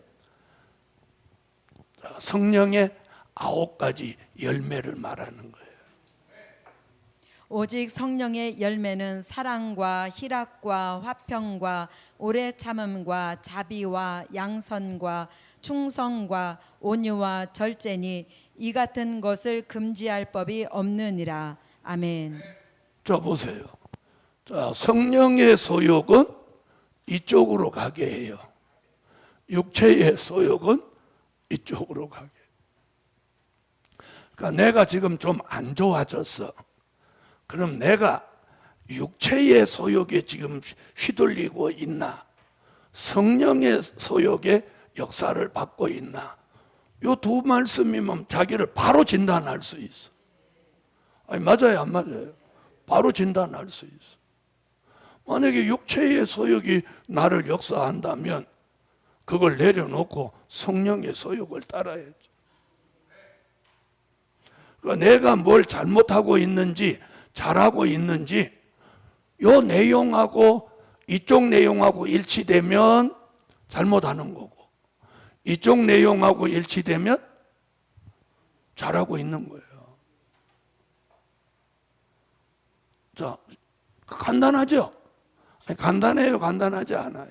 Speaker 1: 성령의 9가지 열매를 말하는 거예요.
Speaker 2: 오직 성령의 열매는 사랑과 희락과 화평과 오래 참음과 자비와 양선과 충성과 온유와 절제니 이 같은 것을 금지할 법이 없느니라. 아멘.
Speaker 1: 자, 보세요. 자, 성령의 소욕은 이쪽으로 가게 해요. 육체의 소욕은 이쪽으로 가게. 그러니까 내가 지금 좀 안 좋아졌어. 그럼 내가 육체의 소욕에 지금 휘둘리고 있나? 성령의 소욕의 역사를 받고 있나? 이 두 말씀이면 자기를 바로 진단할 수 있어. 아니, 맞아요, 안 맞아요? 바로 진단할 수 있어. 만약에 육체의 소욕이 나를 역사한다면 그걸 내려놓고 성령의 소욕을 따라야죠. 그러니까 내가 뭘 잘못하고 있는지 잘하고 있는지 요 내용하고 이쪽 내용하고 일치되면 잘못하는 거고 이쪽 내용하고 일치되면 잘하고 있는 거예요. 자, 간단하죠? 아니, 간단해요, 간단하지 않아요.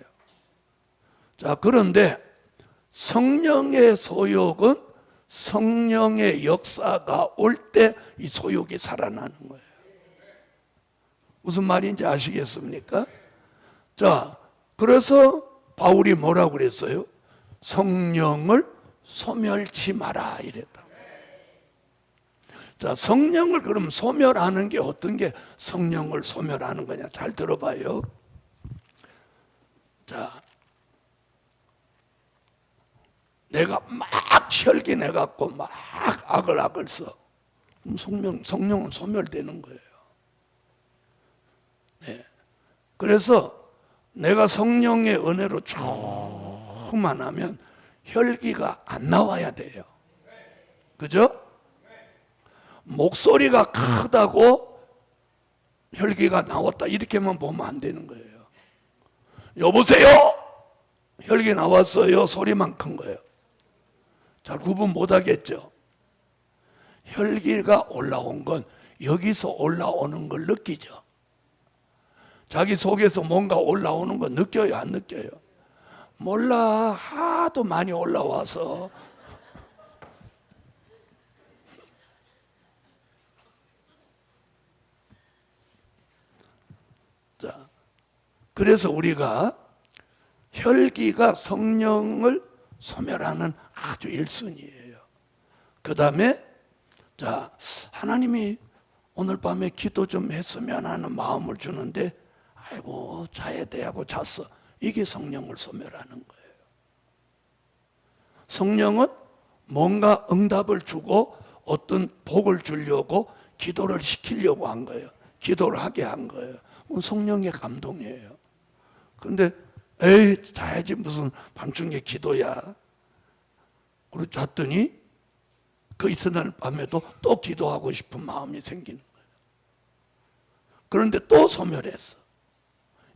Speaker 1: 자, 그런데 성령의 소욕은 성령의 역사가 올 때 이 소욕이 살아나는 거예요. 무슨 말인지 아시겠습니까? 자, 그래서 바울이 뭐라고 그랬어요? 성령을 소멸치 마라 이랬다. 자, 성령을 그럼 소멸하는 게 어떤 게 성령을 소멸하는 거냐? 잘 들어봐요. 자, 내가 막 혈기 내갖고 막 악을 써. 그럼 성령은 소멸되는 거예요. 네. 그래서 내가 성령의 은혜로 충만하면 혈기가 안 나와야 돼요. 그죠? 목소리가 크다고 혈기가 나왔다 이렇게만 보면 안 되는 거예요. 여보세요? 혈기 나왔어요? 소리만 큰 거예요. 잘 구분 못 하겠죠? 혈기가 올라온 건 여기서 올라오는 걸 느끼죠. 자기 속에서 뭔가 올라오는 거 느껴요, 안 느껴요? 몰라, 하도 많이 올라와서. 자, 그래서 우리가 혈기가 성령을 소멸하는 아주 1순위예요. 그 다음에 자, 하나님이 오늘 밤에 기도 좀 했으면 하는 마음을 주는데 아이고 자야 돼 하고 잤어. 이게 성령을 소멸하는 거예요. 성령은 뭔가 응답을 주고 어떤 복을 주려고 기도를 시키려고 한 거예요. 기도를 하게 한 거예요. 그건 성령의 감동이에요. 그런데 에이 자야지 무슨 밤중에 기도야. 그리고 잤더니 그 이튿날 밤에도 또 기도하고 싶은 마음이 생기는 거예요. 그런데 또 소멸했어.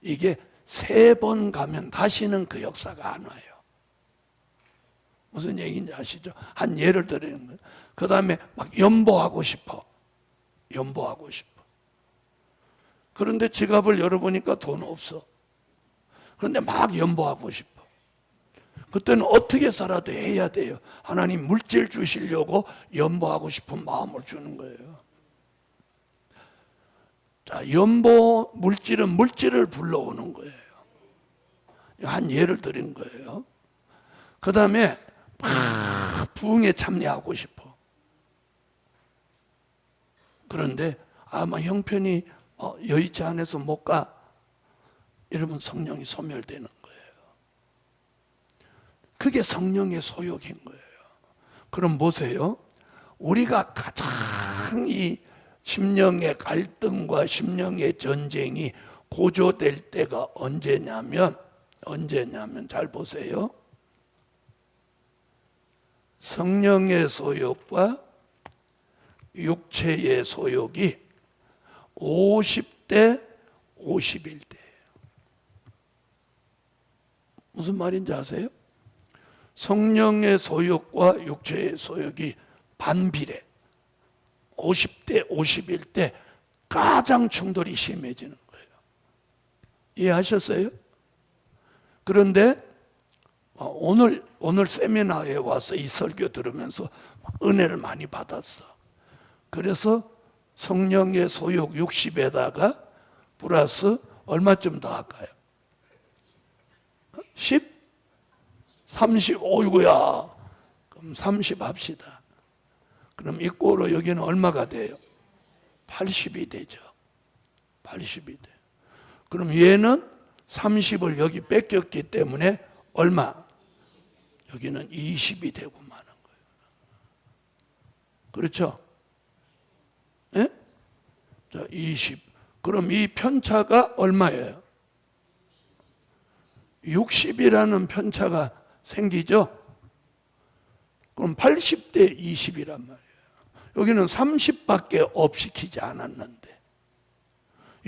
Speaker 1: 이게 3번 가면 다시는 그 역사가 안 와요. 무슨 얘기인지 아시죠? 한 예를 드리는 거예요. 그 다음에 막 연보하고 싶어. 연보하고 싶어. 그런데 지갑을 열어보니까 돈 없어. 그런데 막 연보하고 싶어. 그때는 어떻게 살아도 해야 돼요. 하나님 물질 주시려고 연보하고 싶은 마음을 주는 거예요. 자, 연보 물질은 물질을 불러오는 거예요. 한 예를 드린 거예요. 그 다음에 막 부흥에 참여하고 싶어. 그런데 아마 형편이 여의치 않아서 못 가. 이러면 성령이 소멸되는 거예요. 그게 성령의 소욕인 거예요. 그럼 보세요. 우리가 가장 이 심령의 갈등과 심령의 전쟁이 고조될 때가 언제냐면 잘 보세요. 성령의 소욕과 육체의 소욕이 50대 51대예요. 무슨 말인지 아세요? 성령의 소욕과 육체의 소욕이 반비례 50대 51대 가장 충돌이 심해지는 거예요. 이해하셨어요? 그런데 오늘 세미나에 와서 이 설교 들으면서 은혜를 많이 받았어. 그래서 성령의 소욕 60에다가 플러스 얼마쯤 더 할까요? 10? 30? 오이구야. 그럼 30 합시다. 그럼 이 꼴로 여기는 얼마가 돼요? 80이 되죠. 80이 돼요. 그럼 얘는 30을 여기 뺏겼기 때문에 얼마? 여기는 20이 되고 마는 거예요. 그렇죠? 예? 자, 20. 그럼 이 편차가 얼마예요? 60이라는 편차가 생기죠? 그럼 80대 20이란 말이에요. 여기는 30밖에 업 시키지 않았는데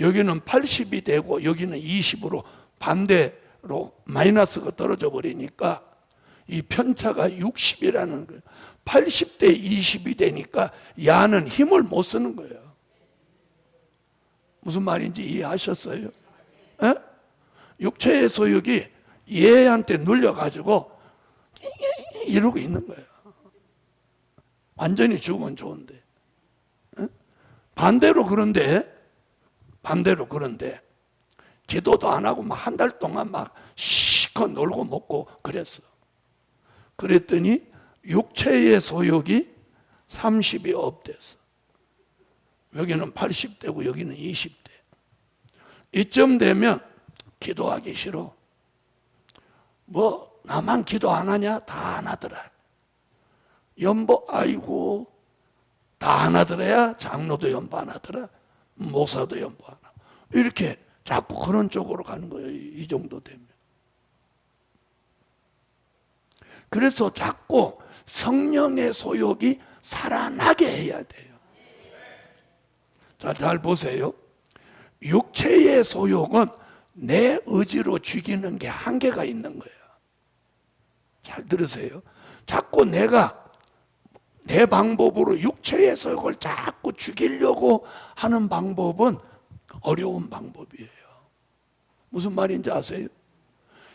Speaker 1: 여기는 80이 되고 여기는 20으로 반대로 마이너스가 떨어져 버리니까 이 편차가 60이라는 거예요. 80대 20이 되니까 야는 힘을 못 쓰는 거예요. 무슨 말인지 이해하셨어요? 에? 육체의 소욕이 얘한테 눌려가지고 이러고 있는 거예요. 완전히 죽으면 좋은데. 에? 반대로 그런데 기도도 안 하고 막 한 달 동안 막 시컷 놀고 먹고 그랬어. 그랬더니 육체의 소욕이 30이 업됐어. 여기는 80대고 여기는 20대. 이쯤 되면 기도하기 싫어. 뭐 나만 기도 안 하냐? 다 안 하더라. 연보 아이고 다 안 하더라야. 장로도 연보 안 하더라. 목사도 연보 안 하고. 이렇게 자꾸 그런 쪽으로 가는 거예요. 이 정도 되면. 그래서 자꾸 성령의 소욕이 살아나게 해야 돼요. 자, 잘 보세요. 육체의 소욕은 내 의지로 죽이는 게 한계가 있는 거예요. 잘 들으세요. 자꾸 내가 내 방법으로 육체의 소욕을 자꾸 죽이려고 하는 방법은 어려운 방법이에요. 무슨 말인지 아세요?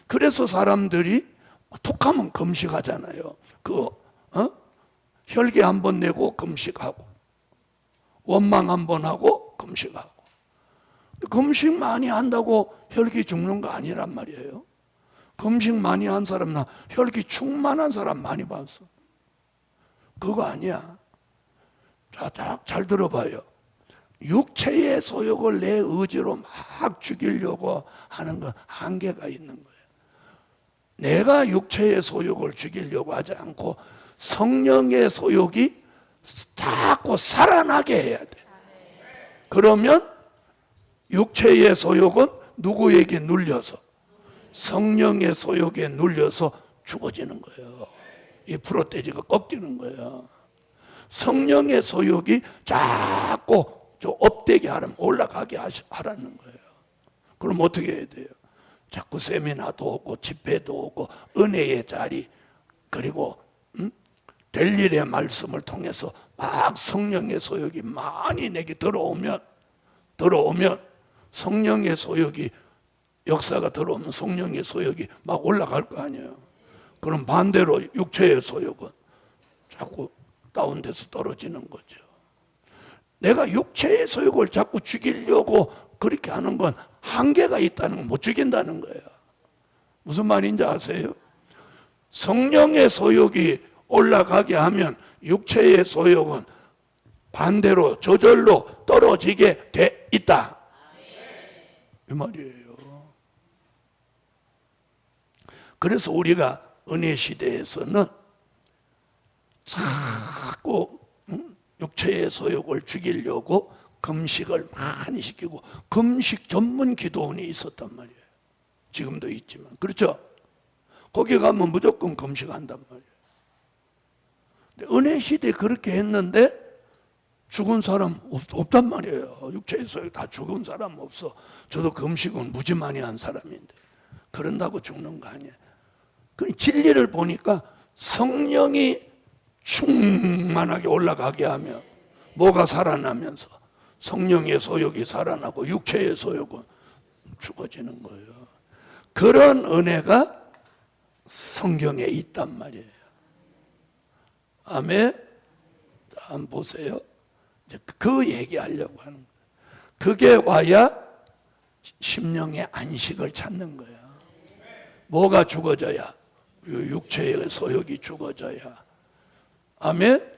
Speaker 1: 그래서 사람들이 툭하면 금식하잖아요. 혈기 한번 내고 금식하고 원망 한번 하고 금식하고. 금식 많이 한다고 혈기 죽는 거 아니란 말이에요. 금식 많이 한 사람, 나 혈기 충만한 사람 많이 봤어. 그거 아니야. 자, 잘 들어봐요. 육체의 소욕을 내 의지로 막 죽이려고 하는 건 한계가 있는 거예요. 내가 육체의 소욕을 죽이려고 하지 않고 성령의 소욕이 자꾸 살아나게 해야 돼. 그러면 육체의 소욕은 누구에게 눌려서? 성령의 소욕에 눌려서 죽어지는 거예요. 이 프로테지가 꺾이는 거예요. 성령의 소욕이 자꾸 업되게 하려면 올라가게 하라는 거예요. 그럼 어떻게 해야 돼요? 자꾸 세미나도 오고 집회도 오고 은혜의 자리 그리고 될 일의 말씀을 통해서 막 성령의 소욕이 많이 내게 들어오면 성령의 소욕이 역사가 들어오면 성령의 소욕이 막 올라갈 거 아니에요. 그럼 반대로 육체의 소욕은 자꾸 다운돼서 떨어지는 거죠. 내가 육체의 소욕을 자꾸 죽이려고 그렇게 하는 건 한계가 있다는 건 못 죽인다는 거예요. 무슨 말인지 아세요? 성령의 소욕이 올라가게 하면 육체의 소욕은 반대로 저절로 떨어지게 돼 있다. 이 말이에요. 그래서 우리가 은혜 시대에서는 자꾸 육체의 소욕을 죽이려고 금식을 많이 시키고 금식 전문 기도원이 있었단 말이에요. 지금도 있지만 그렇죠? 거기 가면 무조건 금식한단 말이에요. 근데 은혜 시대에 그렇게 했는데 죽은 사람 없단 말이에요. 육체의 소욕 다 죽은 사람 없어. 저도 금식은 무지 많이 한 사람인데 그런다고 죽는 거 아니에요. 그 진리를 보니까 성령이 충만하게 올라가게 하면 뭐가 살아나면서 성령의 소욕이 살아나고 육체의 소욕은 죽어지는 거예요. 그런 은혜가 성경에 있단 말이에요. 아멘. 한번 보세요. 이제 그 얘기하려고 하는 거예요. 그게 와야 심령의 안식을 찾는 거예요. 뭐가 죽어져야? 육체의 소욕이 죽어져야. 아멘.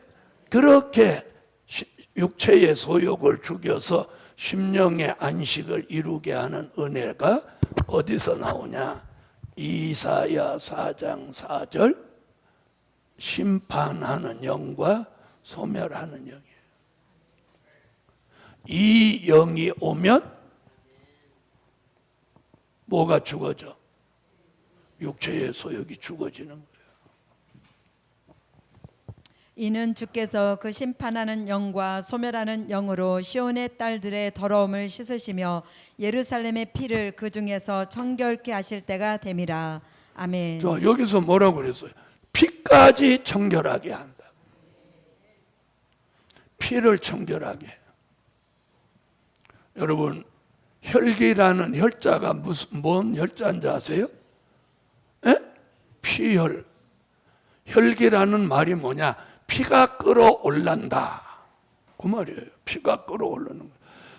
Speaker 1: 그렇게 육체의 소욕을 죽여서 심령의 안식을 이루게 하는 은혜가 어디서 나오냐? 이사야 4장 4절 심판하는 영과 소멸하는 영이에요. 이 영이 오면 뭐가 죽어져? 육체의 소욕이 죽어지는 거예요.
Speaker 2: 이는 주께서 그 심판하는 영과 소멸하는 영으로 시온의 딸들의 더러움을 씻으시며 예루살렘의 피를 그 중에서 청결케 하실 때가 됨이라. 아멘.
Speaker 1: 저 여기서 뭐라고 그랬어요? 피까지 청결하게 한다. 피를 청결하게 해요. 여러분, 혈기라는 혈자가 뭔 혈자인지 아세요? 에? 피혈. 혈기라는 말이 뭐냐? 피가 끓어올란다. 그 말이에요. 피가 끓어오르는 거예요.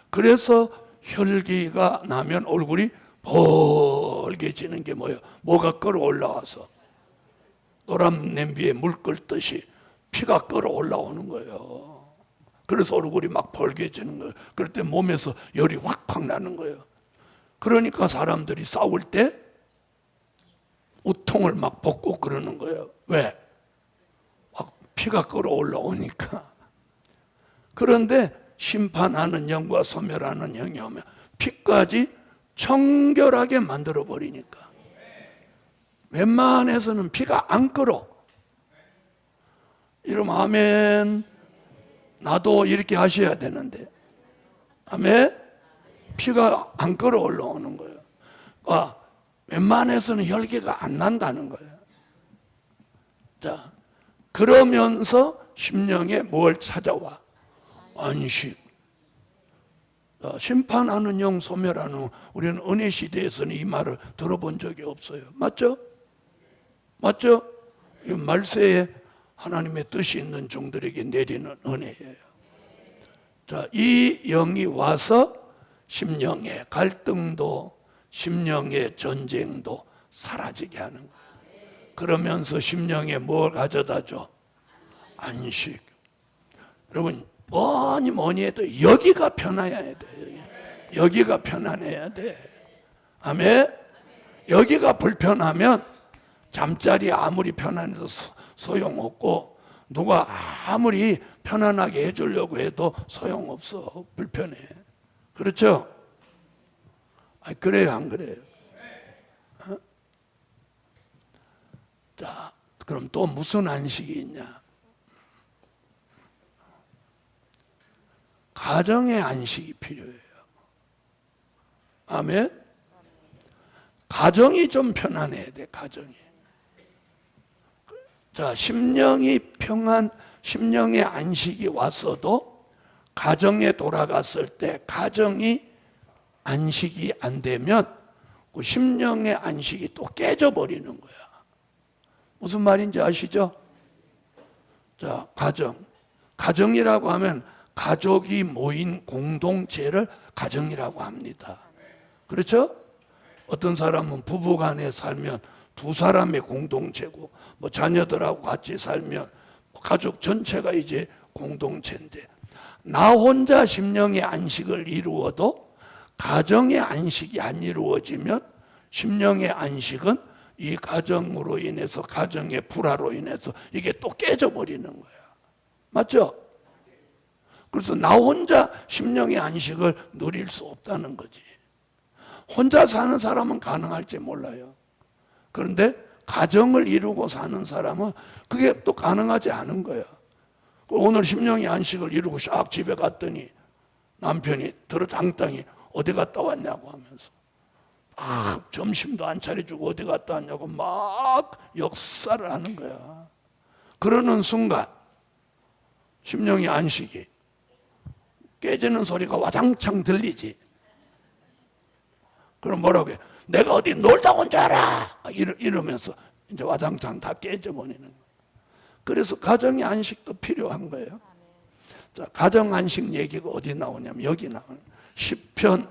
Speaker 1: 그래서 혈기가 나면 얼굴이 벌게지는 게 뭐예요? 뭐가 끓어올라와서 노란 냄비에 물 끓듯이 피가 끓어올라오는 거예요. 그래서 얼굴이 막 벌게지는 거예요. 그럴 때 몸에서 열이 확 나는 거예요. 그러니까 사람들이 싸울 때 우통을 막 벗고 그러는 거예요. 왜? 막 피가 끓어올라오니까. 그런데 심판하는 영과 소멸하는 영이 오면 피까지 청결하게 만들어 버리니까 웬만해서는 피가 안 끓어. 이러면 아멘. 나도 이렇게 하셔야 되는데. 아멘. 피가 안 끓어올라오는 거예요. 웬만해서는 혈기가 안 난다는 거예요. 자, 그러면서 심령에 뭘 찾아와? 안식. 심판하는 영, 소멸하는 영. 우리는 은혜 시대에서는 이 말을 들어본 적이 없어요. 맞죠? 맞죠? 이 말세에 하나님의 뜻이 있는 종들에게 내리는 은혜예요. 자, 이 영이 와서 심령의 갈등도 심령의 전쟁도 사라지게 하는 거예요. 그러면서 심령에 뭘 가져다 줘? 안식. 여러분, 뭐니 해도 여기가 편해야 돼. 여기가 편안해야 돼. 아멘. 여기가 불편하면 잠자리 아무리 편안해도 소용없고 누가 아무리 편안하게 해주려고 해도 소용없어. 불편해. 그렇죠? 그래요, 안 그래요? 어? 자, 그럼 또 무슨 안식이 있냐? 가정의 안식이 필요해요. 아멘? 가정이 좀 편안해야 돼, 가정이. 자, 심령이 심령의 안식이 왔어도 가정에 돌아갔을 때 가정이 안식이 안 되면 그 심령의 안식이 또 깨져버리는 거야. 무슨 말인지 아시죠? 자, 가정이라고 하면 가족이 모인 공동체를 가정이라고 합니다. 그렇죠? 어떤 사람은 부부간에 살면 두 사람의 공동체고, 뭐 자녀들하고 같이 살면 가족 전체가 이제 공동체인데, 나 혼자 심령의 안식을 이루어도 가정의 안식이 안 이루어지면 심령의 안식은 이 가정으로 인해서, 가정의 불화로 인해서 이게 또 깨져버리는 거야. 맞죠? 그래서 나 혼자 심령의 안식을 누릴 수 없다는 거지. 혼자 사는 사람은 가능할지 몰라요. 그런데 가정을 이루고 사는 사람은 그게 또 가능하지 않은 거야. 오늘 심령의 안식을 이루고 샥 집에 갔더니 남편이 들어당당히 어디 갔다 왔냐고 하면서 점심도 안 차려주고 어디 갔다 왔냐고 막 역사를 하는 거야. 그러는 순간 심령의 안식이 깨지는 소리가 와장창 들리지. 그럼 뭐라고 해? 내가 어디 놀다 온 줄 알아! 이러면서 이제 와장창 다 깨져버리는 거예요. 그래서 가정의 안식도 필요한 거예요. 자, 가정 안식 얘기가 어디 나오냐면 여기 나오는 시편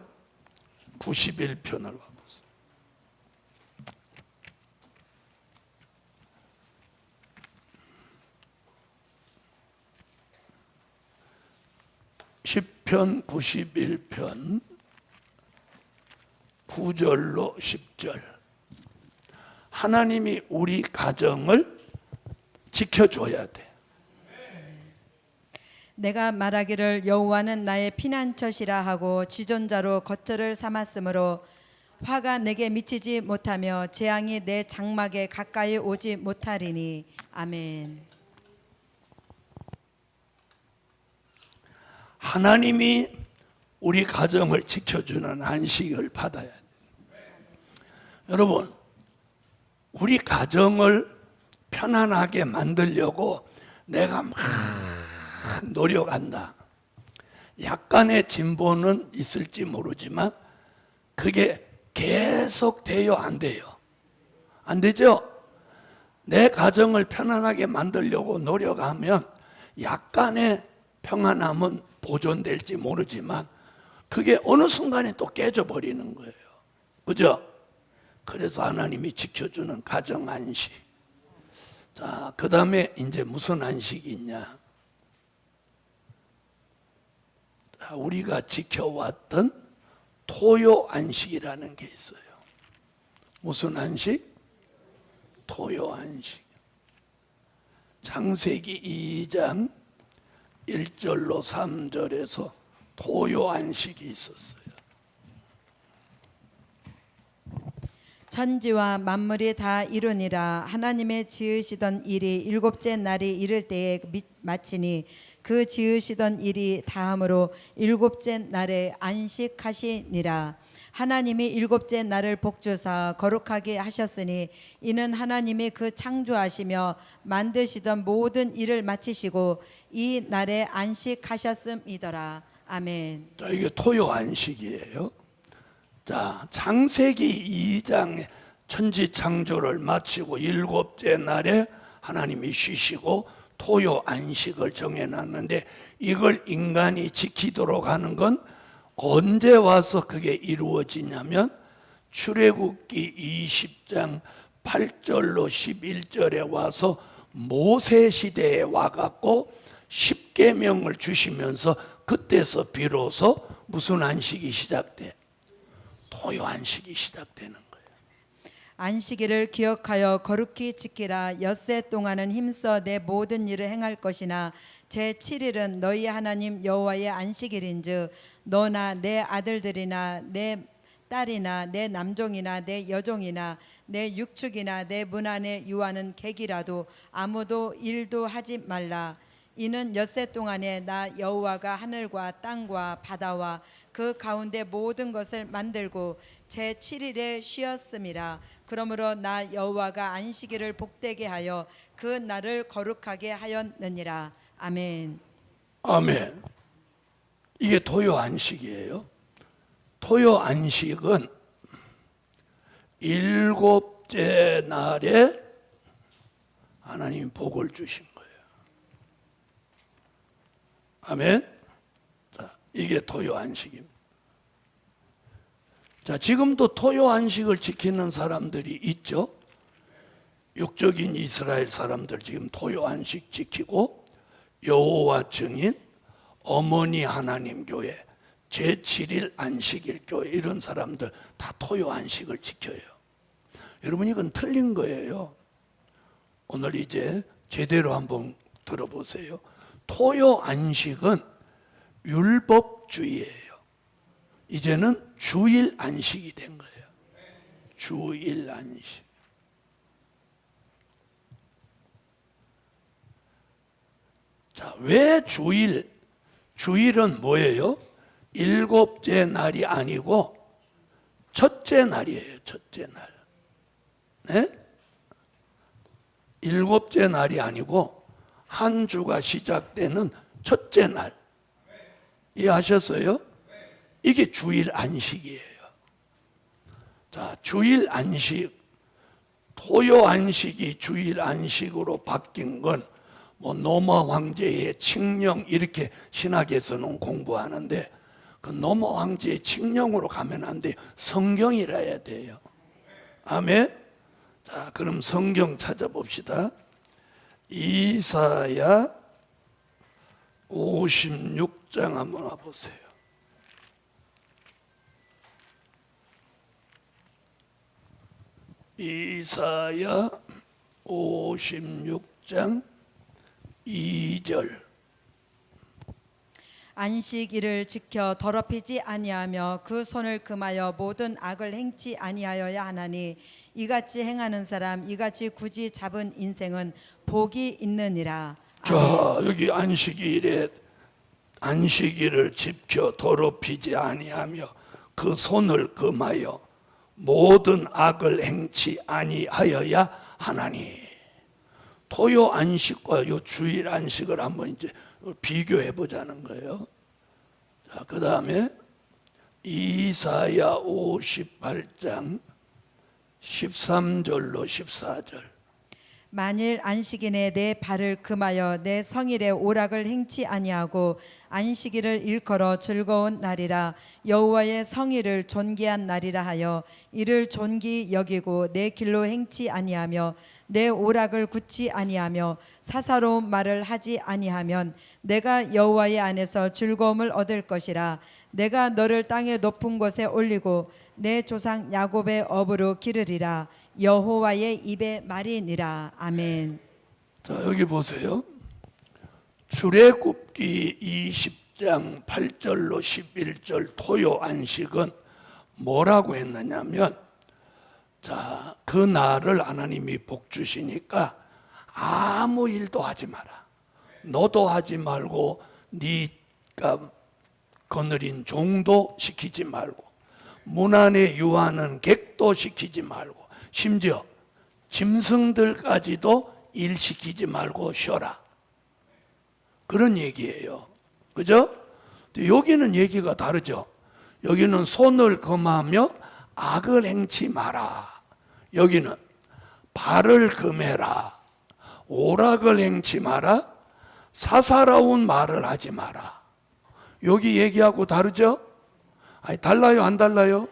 Speaker 1: 91편을 와보세요. 시편 91편 9절로 10절. 하나님이 우리 가정을 지켜줘야 돼.
Speaker 2: 내가 말하기를 여호와는 나의 피난처시라 하고 지존자로 거처를 삼았으므로 화가 내게 미치지 못하며 재앙이 내 장막에 가까이 오지 못하리니. 아멘.
Speaker 1: 하나님이 우리 가정을 지켜주는 안식을 받아야 돼. 여러분, 우리 가정을 편안하게 만들려고 내가 막 노력한다. 약간의 진보는 있을지 모르지만 그게 계속 돼요, 안 돼요? 안 되죠? 내 가정을 편안하게 만들려고 노력하면 약간의 평안함은 보존될지 모르지만 그게 어느 순간에 또 깨져버리는 거예요. 그죠? 그래서 하나님이 지켜주는 가정 안식. 자, 그 다음에 이제 무슨 안식이 있냐? 자, 우리가 지켜왔던 토요 안식이라는 게 있어요. 무슨 안식? 토요 안식. 창세기 2장 1절로 3절에서 토요 안식이 있었어요.
Speaker 2: 천지와 만물이 다 이루니라. 하나님의 지으시던 일이 일곱째 날이 이를 때에 마치니 그 지으시던 일이 다함으로 일곱째 날에 안식하시니라. 하나님이 일곱째 날을 복주사 거룩하게 하셨으니 이는 하나님이 그 창조하시며 만드시던 모든 일을 마치시고 이 날에 안식하셨음이더라. 아멘.
Speaker 1: 자, 이게 토요 안식이에요. 자, 창세기 2장에 천지 창조를 마치고 일곱째 날에 하나님이 쉬시고 토요 안식을 정해놨는데 이걸 인간이 지키도록 하는 건 언제 와서 그게 이루어지냐면 출애굽기 20장 8절로 11절에 와서 모세 시대에 와갖고 십계명을 주시면서 그때서 비로소 무슨 안식이 시작돼? 토요 안식이 시작되는 거예요.
Speaker 2: 안식일을 기억하여 거룩히 지키라. 엿새 동안은 힘써 내 모든 일을 행할 것이나 제7일은 너희 하나님 여호와의 안식일인즉 너나 내 아들들이나 내 딸이나 내 남종이나 내 여종이나 내 육축이나 내 문 안에 유하는 객이라도 아무도 일도 하지 말라. 이는 엿새 동안에 나 여호와가 하늘과 땅과 바다와 그 가운데 모든 것을 만들고 제7일에 쉬었음이라. 그러므로 나 여호와가 안식일을 복되게 하여 그 날을 거룩하게 하였느니라. 아멘.
Speaker 1: 아멘. 이게 토요 안식이에요. 토요 안식은 일곱째 날에 하나님 복을 주신 거예요. 아멘. 자, 이게 토요 안식입니다. 자, 지금도 토요 안식을 지키는 사람들이 있죠. 육적인 이스라엘 사람들 지금 토요 안식 지키고 여호와 증인, 어머니 하나님 교회, 제7일 안식일 교회 이런 사람들 다 토요 안식을 지켜요. 여러분 이건 틀린 거예요. 오늘 이제 제대로 한번 들어보세요. 토요 안식은 율법주의예요. 이제는 주일 안식이 된 거예요. 주일 안식. 자, 왜 주일? 주일은 뭐예요? 일곱째 날이 아니고 첫째 날이에요. 첫째 날. 네? 일곱째 날이 아니고 한 주가 시작되는 첫째 날. 이해하셨어요? 이게 주일 안식이에요. 자, 주일 안식, 토요 안식이 주일 안식으로 바뀐 건 뭐 노마 황제의 칙령 이렇게 신학에서는 공부하는데 그 노마 황제의 칙령으로 가면 안 돼요. 성경이라 해야 돼요. 아멘. 자, 그럼 성경 찾아봅시다. 이사야 56장 한번 와보세요. 이사야 56장 2절.
Speaker 2: 안식일을 지켜 더럽히지 아니하며 그 손을 금하여 모든 악을 행치 아니하여야 하나니 이같이 행하는 사람 이같이 굳이 잡은 인생은 복이 있느니라.
Speaker 1: 자, 여기 안식일을 지켜 더럽히지 아니하며 그 손을 금하여 모든 악을 행치 아니하여야 하나니. 토요 안식과 요 주일 안식을 한번 이제 비교해 보자는 거예요. 자, 그 다음에 이사야 58장 13절로 14절.
Speaker 2: 만일 안식일에 내 발을 금하여 내 성일에 오락을 행치 아니하고 안식일을 일컬어 즐거운 날이라 여호와의 성일을 존귀한 날이라 하여 이를 존귀 여기고 내 길로 행치 아니하며 내 오락을 굳지 아니하며 사사로운 말을 하지 아니하면 내가 여호와의 안에서 즐거움을 얻을 것이라. 내가 너를 땅의 높은 곳에 올리고 내 조상 야곱의 업으로 기르리라. 여호와의 입의 말이니라. 아멘.
Speaker 1: 자, 여기 보세요. 출애굽기 20장 8절로 11절 토요 안식은 뭐라고 했느냐면, 자, 그 날을 하나님이 복 주시니까 아무 일도 하지 마라. 너도 하지 말고 네가 거느린 종도 시키지 말고 문 안에 유하는 객도 시키지 말고 심지어 짐승들까지도 일 시키지 말고 쉬어라. 그런 얘기예요. 그죠? 여기는 얘기가 다르죠. 여기는 손을 금하며 악을 행치 마라. 여기는 발을 금해라. 오락을 행치 마라. 사사로운 말을 하지 마라. 여기 얘기하고 다르죠? 아니, 달라요, 안 달라요?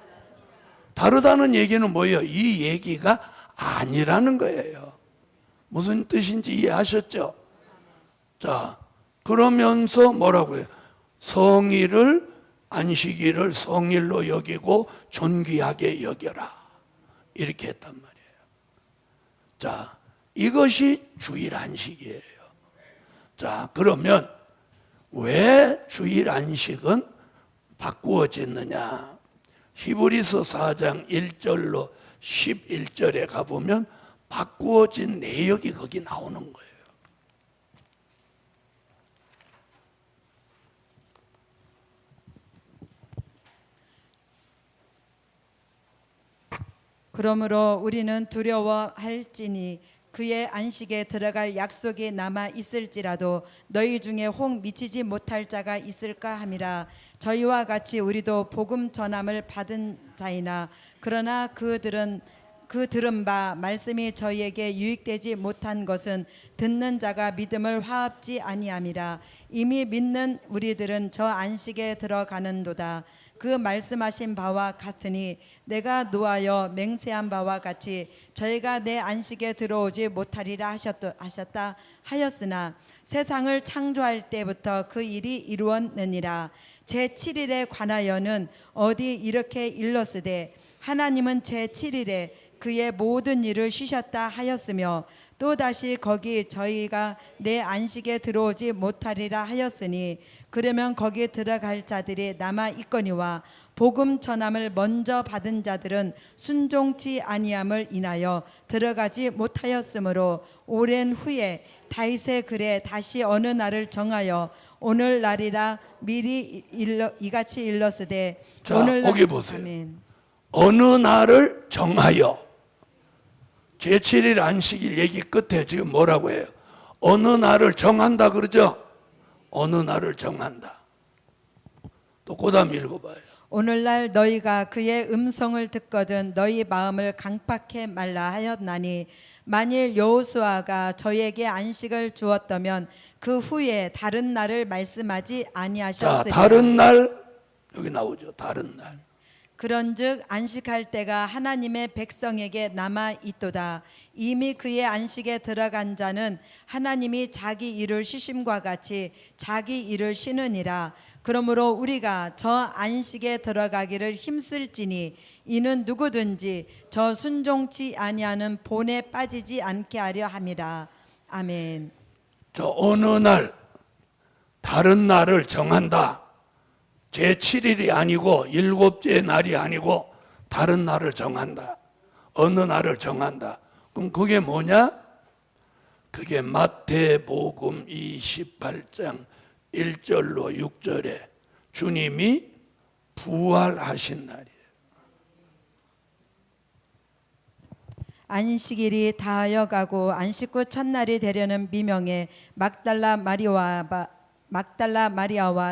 Speaker 1: 다르다는 얘기는 뭐예요? 이 얘기가 아니라는 거예요. 무슨 뜻인지 이해하셨죠? 자, 그러면서 뭐라고 해요? 성일을, 안식일을 성일로 여기고 존귀하게 여겨라. 이렇게 했단 말이에요. 자, 이것이 주일 안식이에요. 자, 그러면 왜 주일 안식은 바꾸어졌느냐? 히브리서 4장 1절로 11절에 가보면 바꾸어진 내역이 거기 나오는 거예요.
Speaker 2: 그러므로 우리는 두려워할지니 그의 안식에 들어갈 약속이 남아 있을지라도 너희 중에 혹 미치지 못할 자가 있을까 함이라. 저희와 같이 우리도 복음 전함을 받은 자이나 그러나 그 들은 바 말씀이 저희에게 유익되지 못한 것은 듣는 자가 믿음을 화합지 아니함이라. 이미 믿는 우리들은 저 안식에 들어가는도다. 그 말씀하신 바와 같으니 내가 노하여 맹세한 바와 같이 저희가 내 안식에 들어오지 못하리라 하셨다 하였으나 세상을 창조할 때부터 그 일이 이루었느니라. 제7일에 관하여는 어디 이렇게 일렀으되 하나님은 제7일에 그의 모든 일을 쉬셨다 하였으며 또다시 거기 저희가 내 안식에 들어오지 못하리라 하였으니 그러면 거기 들어갈 자들이 남아 있거니와 복음 전함을 먼저 받은 자들은 순종치 아니함을 인하여 들어가지 못하였으므로 오랜 후에 다윗의 글에 다시 어느 날을 정하여 오늘날이라 미리 이같이 일렀으되.
Speaker 1: 자,
Speaker 2: 오늘날,
Speaker 1: 거기 보세요.
Speaker 2: 아멘.
Speaker 1: 어느 날을 정하여. 제7일 안식일 얘기 끝에 지금 뭐라고 해요? 어느 날을 정한다 그러죠? 어느 날을 정한다. 또 그다음 읽어봐요.
Speaker 2: 오늘날 너희가 그의 음성을 듣거든 너희 마음을 강팍해 말라 하였나니 만일 여호수아가 저희에게 안식을 주었다면 그 후에 다른 날을 말씀하지
Speaker 1: 자,
Speaker 2: 아니하셨으리라.
Speaker 1: 다른 날 여기 나오죠. 다른 날.
Speaker 2: 그런즉 안식할 때가 하나님의 백성에게 남아 있도다. 이미 그의 안식에 들어간 자는 하나님이 자기 일을 쉬심과 같이 자기 일을 쉬느니라. 그러므로 우리가 저 안식에 들어가기를 힘쓸지니 이는 누구든지 저 순종치 아니하는 본에 빠지지 않게 하려 함이라. 아멘.
Speaker 1: 저 어느 날 다른 날을 정한다. 제7일이 아니고 일곱째 날이 아니고 다른 날을 정한다. 어느 날을 정한다. 그럼 그게 뭐냐? 그게 마태복음 28장 1절로 6절에 주님이 부활하신 날이에요.
Speaker 2: 안식일이 다하여가고 안식 후 첫날이 되려는 미명에 막달라 마리아와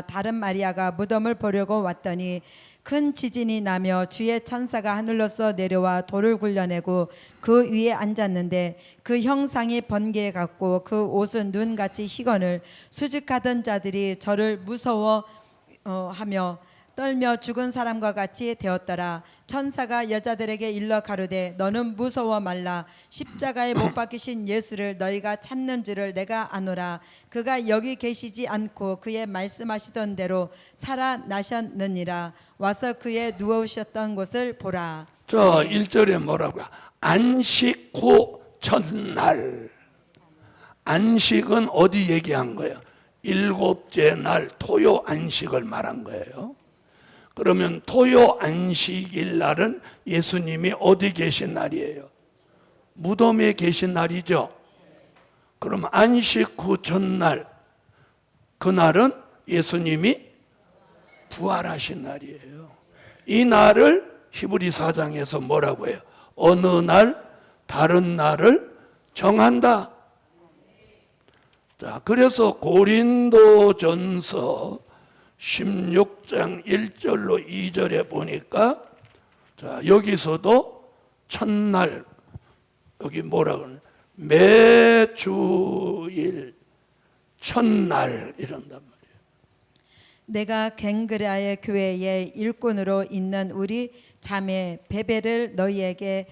Speaker 2: 다른 마리아가 무덤을 보려고 왔더니 큰 지진이 나며 주의 천사가 하늘로서 내려와 돌을 굴려내고 그 위에 앉았는데 그 형상이 번개 같고 그 옷은 눈같이 희건을 수직하던 자들이 저를 무서워하며 떨며 죽은 사람과 같이 되었더라. 천사가 여자들에게 일러 가로되 너는 무서워 말라. 십자가에 못 박히신 예수를 너희가 찾는 줄을 내가 아노라. 그가 여기 계시지 않고 그의 말씀하시던 대로 살아나셨느니라. 와서 그의 누우셨던 곳을 보라.
Speaker 1: 자, 1절에 뭐라고요? 안식 후 첫날. 안식은 어디 얘기한 거예요? 일곱째 날 토요 안식을 말한 거예요. 그러면 토요 안식일 날은 예수님이 어디 계신 날이에요? 무덤에 계신 날이죠. 그럼 안식 후 첫날, 그날은 예수님이 부활하신 날이에요. 이 날을 히브리 4장에서 뭐라고 해요? 어느 날 다른 날을 정한다. 자, 그래서 고린도전서 16장 1절로 2절에 보니까 자, 여기서도 첫날 여기 뭐라 그러냐? 매주일 첫날 이런단 말이에요.
Speaker 2: 내가 갱그라의 교회의 일꾼으로 있는 우리 자매 베베를 너희에게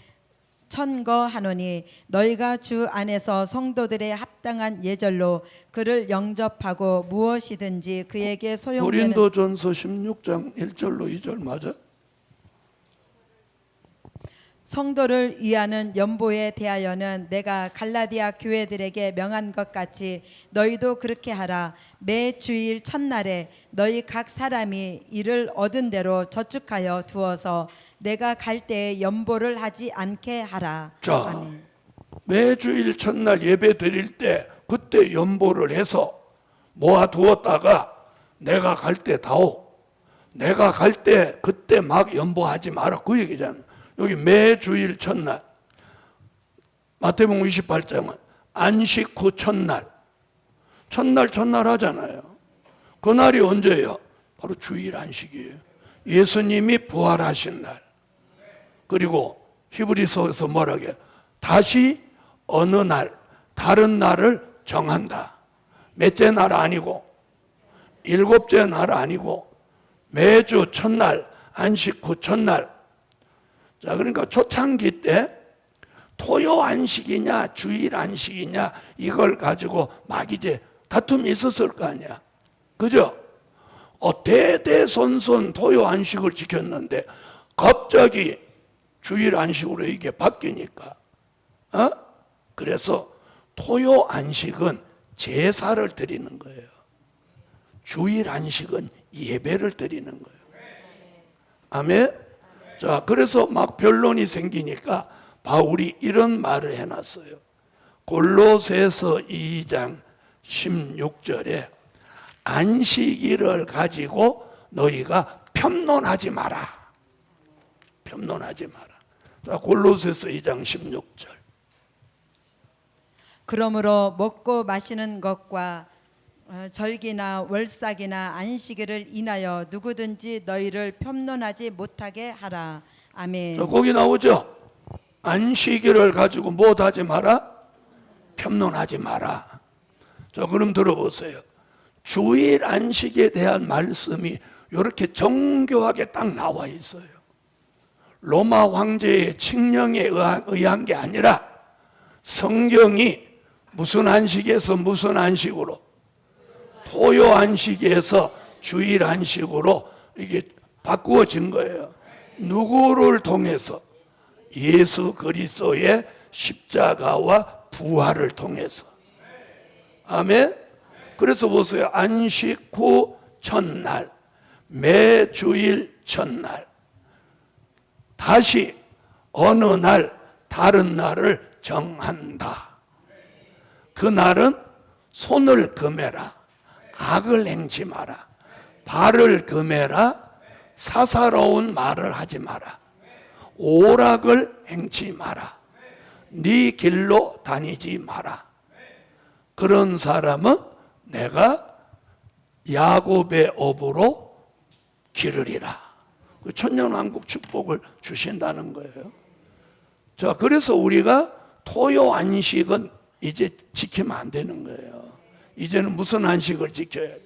Speaker 2: 천거하노니 너희가 주 안에서 성도들의 합당한 예절로 그를 영접하고 무엇이든지 그에게 소용되는
Speaker 1: 고린도전서 16장 1절로 2절 맞아?
Speaker 2: 성도를 위하는 연보에 대하여는 내가 갈라디아 교회들에게 명한 것 같이 너희도 그렇게 하라. 매 주일 첫날에 너희 각 사람이 이를 얻은 대로 저축하여 두어서 내가 갈 때에 연보를 하지 않게 하라.
Speaker 1: 자,
Speaker 2: 아멘.
Speaker 1: 매주일 첫날 예배 드릴 때 그때 연보를 해서 모아두었다가 내가 갈 때 다오. 내가 갈 때 그때 막 연보하지 마라. 그 얘기잖아요. 여기 매주일 첫날 마태복음 28장은 안식 후 첫날 첫날 하잖아요. 그날이 언제예요? 바로 주일 안식이에요. 예수님이 부활하신 날. 그리고 히브리서에서 뭐라고 해요? 다시 어느 날 다른 날을 정한다. 몇째 날 아니고 일곱째 날 아니고 매주 첫날 안식 후 첫날. 자, 그러니까 초창기 때 토요 안식이냐 주일 안식이냐 이걸 가지고 막 이제 다툼이 있었을 거 아니야. 그죠? 대대손손 토요 안식을 지켰는데 갑자기 주일 안식으로 이게 바뀌니까 그래서 토요 안식은 제사를 드리는 거예요. 주일 안식은 예배를 드리는 거예요. 아멘. 자, 그래서 막 변론이 생기니까 바울이 이런 말을 해놨어요. 골로새서 2장 16절에 안식일을 가지고 너희가 편론하지 마라. 편론하지 마라. 자, 골로새서 2장 16절.
Speaker 2: 그러므로 먹고 마시는 것과 절기나 월삭이나 안식일을 인하여 누구든지 너희를 편론하지 못하게 하라. 아멘.
Speaker 1: 자, 거기 나오죠. 안식일을 가지고 못하지 마라, 편론하지 마라. 자, 그럼 들어보세요. 주일 안식에 대한 말씀이 이렇게 정교하게 딱 나와 있어요. 로마 황제의 칙령에 의한 게 아니라 성경이 무슨 안식에서 무슨 안식으로, 토요 안식에서 주일 안식으로 이게 바꾸어진 거예요. 누구를 통해서? 예수 그리스도의 십자가와 부활을 통해서. 아멘. 그래서 보세요. 안식 후 첫날, 매주일 첫날, 다시 어느 날 다른 날을 정한다. 그 날은 손을 금해라, 악을 행치 마라, 발을 금해라, 사사로운 말을 하지 마라, 오락을 행치 마라, 네 길로 다니지 마라. 그런 사람은 내가 야곱의 업으로 기르리라. 그 천년왕국 축복을 주신다는 거예요. 자, 그래서 우리가 토요 안식은 이제 지키면 안 되는 거예요. 이제는 무슨 안식을 지켜야 돼?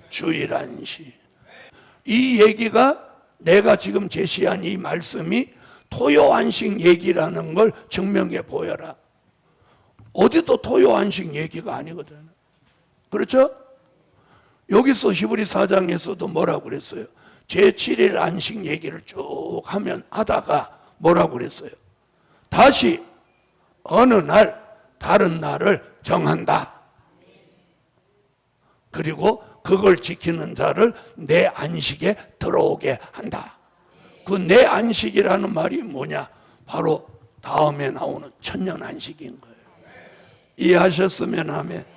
Speaker 1: 주일 안식. 이 얘기가, 내가 지금 제시한 이 말씀이 토요 안식 얘기라는 걸 증명해 보여라. 어디도 토요 안식 얘기가 아니거든. 그렇죠? 여기서 히브리 4장에서도 뭐라고 그랬어요? 제7일 안식 얘기를 쭉 하다가 뭐라고 그랬어요? 다시 어느 날 다른 날을 정한다. 그리고 그걸 지키는 자를 내 안식에 들어오게 한다. 그 내 안식이라는 말이 뭐냐? 바로 다음에 나오는 천년 안식인 거예요. 이해하셨으면 하면.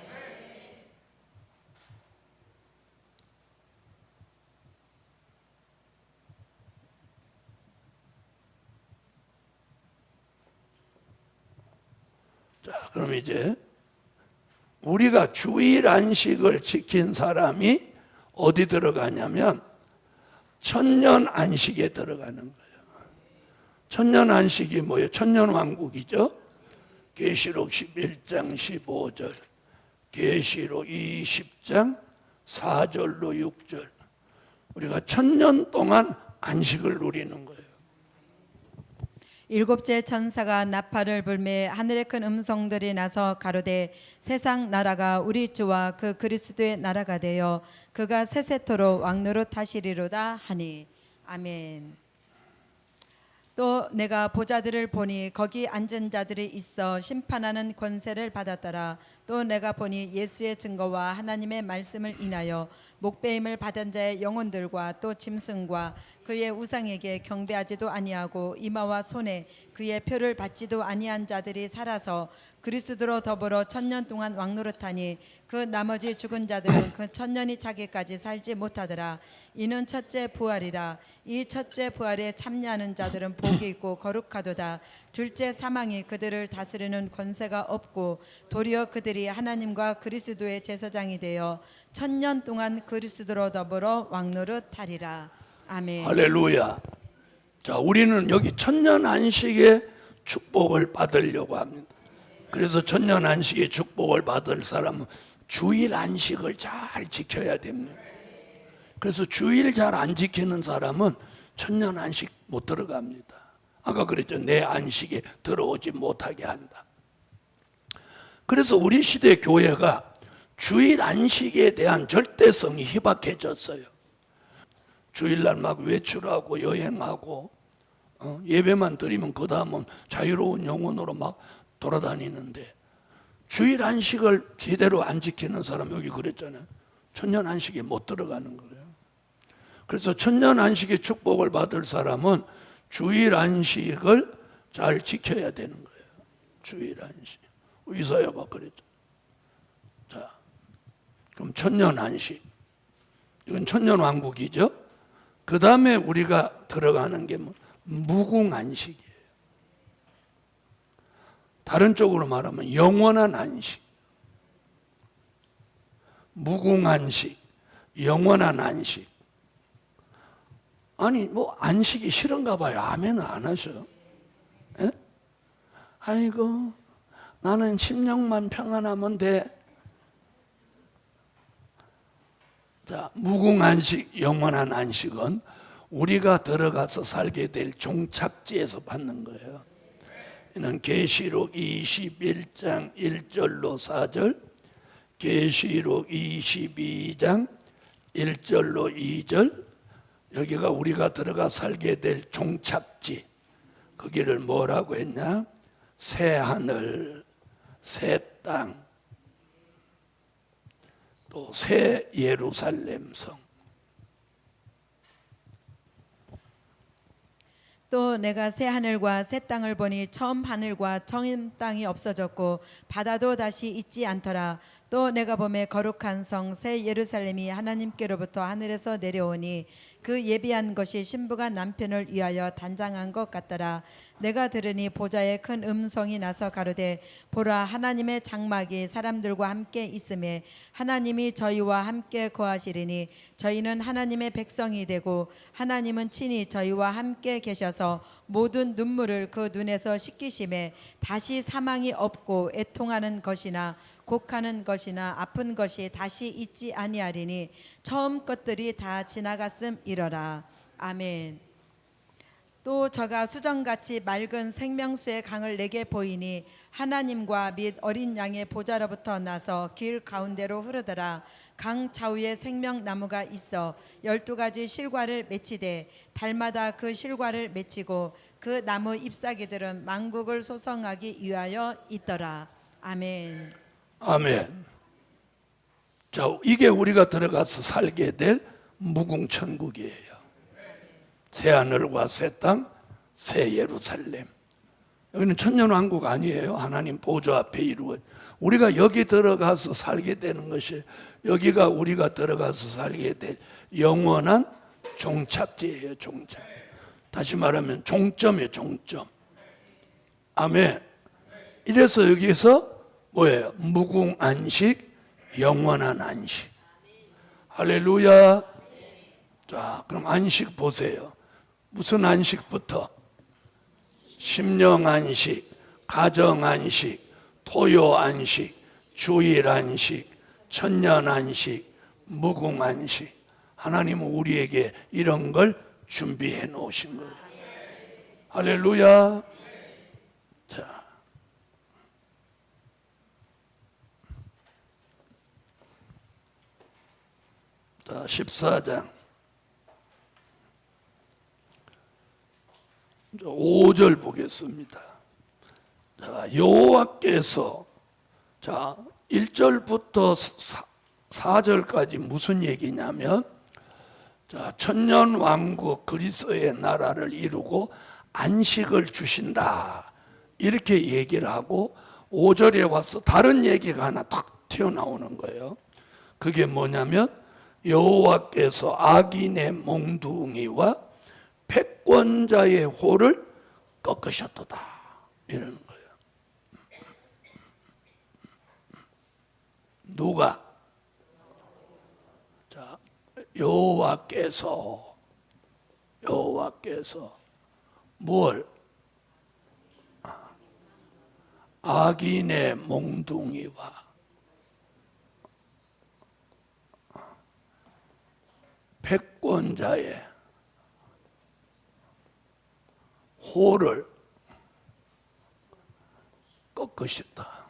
Speaker 1: 자, 그럼 이제 우리가 주일 안식을 지킨 사람이 어디 들어가냐면 천년 안식에 들어가는 거예요. 천년 안식이 뭐예요? 천년 왕국이죠. 계시록 11장 15절, 계시록 20장 4절로 6절. 우리가 천년 동안 안식을 누리는 거예요.
Speaker 2: 일곱째 천사가 나팔을 불매 하늘에 큰 음성들이 나서 가로되 세상 나라가 우리 주와 그 그리스도의 나라가 되어 그가 세세토록 왕노릇 하시리로다 하니. 아멘. 또 내가 보자들을 보니 거기 앉은 자들이 있어 심판하는 권세를 받았더라. 또 내가 보니 예수의 증거와 하나님의 말씀을 인하여 목배임을 받은 자의 영혼들과 또 짐승과 그의 우상에게 경배하지도 아니하고 이마와 손에 그의 표를 받지도 아니한 자들이 살아서 그리스도로 더불어 천년 동안 왕노릇하니 그 나머지 죽은 자들은 그 천년이 차기까지 살지 못하더라. 이는 첫째 부활이라. 이 첫째 부활에 참여하는 자들은 복이 있고 거룩하도다. 둘째 사망이 그들을 다스리는 권세가 없고 도리어 그들이 하나님과 그리스도의 제사장이 되어 천년 동안 그리스도로 더불어 왕노릇하리라. 아멘.
Speaker 1: 할렐루야. 자, 우리는 여기 천년 안식의 축복을 받으려고 합니다. 그래서 천년 안식의 축복을 받을 사람은 주일 안식을 잘 지켜야 됩니다. 그래서 주일 잘 안 지키는 사람은 천년 안식 못 들어갑니다. 아까 그랬죠. 내 안식에 들어오지 못하게 한다. 그래서 우리 시대 교회가 주일 안식에 대한 절대성이 희박해졌어요. 주일날 막 외출하고 여행하고 예배만 드리면 그 다음은 자유로운 영혼으로 막 돌아다니는데 주일 안식을 제대로 안 지키는 사람, 여기 그랬잖아요. 천년 안식에 못 들어가는 거예요. 그래서 천년 안식의 축복을 받을 사람은 주일 안식을 잘 지켜야 되는 거예요. 주일 안식. 이사야가 그랬죠. 자, 그럼 천년 안식. 이건 천년 왕국이죠. 그 다음에 우리가 들어가는 게 무궁 안식이에요. 다른 쪽으로 말하면 영원한 안식. 무궁안식, 영원한 안식. 아니 뭐 안식이 싫은가 봐요. 아멘은 안 하셔. 에? 아이고 나는 심령만 평안하면 돼. 자, 무궁안식, 영원한 안식은 우리가 들어가서 살게 될 종착지에서 받는 거예요. 이는 계시록 21장 1절로 4절, 계시록 22장 1절로 2절, 여기가 우리가 들어가 살게 될 종착지. 거기를 뭐라고 했냐? 새 하늘, 새 땅, 또 새 예루살렘 성.
Speaker 2: 또 내가 새 하늘과 새 땅을 보니 처음 하늘과 처음 땅이 없어졌고 바다도 다시 있지 않더라. 또 내가 보매 거룩한 성 새 예루살렘이 하나님께로부터 하늘에서 내려오니 그 예비한 것이 신부가 남편을 위하여 단장한 것 같더라. 내가 들으니 보좌에 큰 음성이 나서 가로되 보라 하나님의 장막이 사람들과 함께 있음에 하나님이 저희와 함께 거하시리니 저희는 하나님의 백성이 되고 하나님은 친히 저희와 함께 계셔서 모든 눈물을 그 눈에서 씻기심에 다시 사망이 없고 애통하는 것이나 곡하는 것이나 아픈 것이 다시 있지 아니하리니 처음 것들이 다 지나갔음이러라. 아멘. 또 저가 수정같이 맑은 생명수의 강을 내게 보이니 하나님과 및 어린 양의 보좌로부터 나서 길 가운데로 흐르더라. 강 좌우에 생명나무가 있어 12가지 실과를 맺히되 달마다 그 실과를 맺히고 그 나무 잎사귀들은 만국을 소성하기 위하여 있더라. 아멘.
Speaker 1: 아멘. 자, 이게 우리가 들어가서 살게 될 무궁천국이에요. 새 하늘과 새 땅, 새 예루살렘. 여기는 천년왕국 아니에요. 하나님 보좌 앞에 이루어. 우리가 여기 들어가서 살게 되는 것이, 여기가 우리가 들어가서 살게 될 영원한 종착지예요. 종착. 다시 말하면 종점이에요. 종점. 아멘. 이래서 여기서 뭐예요? 무궁안식, 영원한 안식. 할렐루야. 자, 그럼 안식 보세요. 무슨 안식부터? 심령 안식, 가정 안식, 토요 안식, 주일 안식, 천년 안식, 무궁 안식. 하나님은 우리에게 이런 걸 준비해 놓으신 거예요. 할렐루야. 자, 자 14장 5절 보겠습니다. 자, 여호와께서, 자 1절부터 4절까지 무슨 얘기냐면, 자 천년 왕국 그리스도의 나라를 이루고 안식을 주신다 이렇게 얘기를 하고, 5절에 와서 다른 얘기가 하나 탁 튀어나오는 거예요. 그게 뭐냐면 여호와께서 악인의 몽둥이와 패권자의 호를 꺾으셨도다 이러는 거예요. 누가? 자, 여호와께서 뭘? 악인의 몽둥이와 패권자의 호를 꺾으셨다.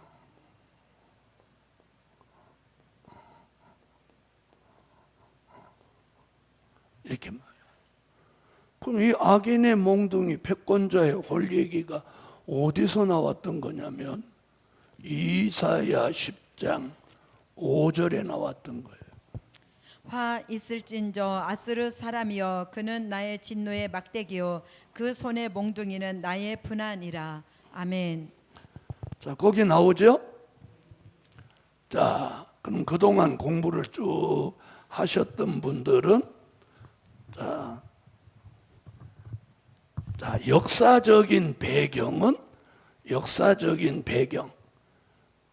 Speaker 1: 이렇게 말해요. 그럼 이 악인의 몽둥이 패권자의 홀 얘기가 어디서 나왔던 거냐면 이사야 10장 5절에 나왔던 거예요.
Speaker 2: 화 있을진저 아스르 사람이여 그는 나의 진노의 막대기요 그 손의 몽둥이는 나의 분한이라. 아멘.
Speaker 1: 자, 거기 나오죠? 자, 그럼 그동안 공부를 쭉 하셨던 분들은 자, 역사적인 배경.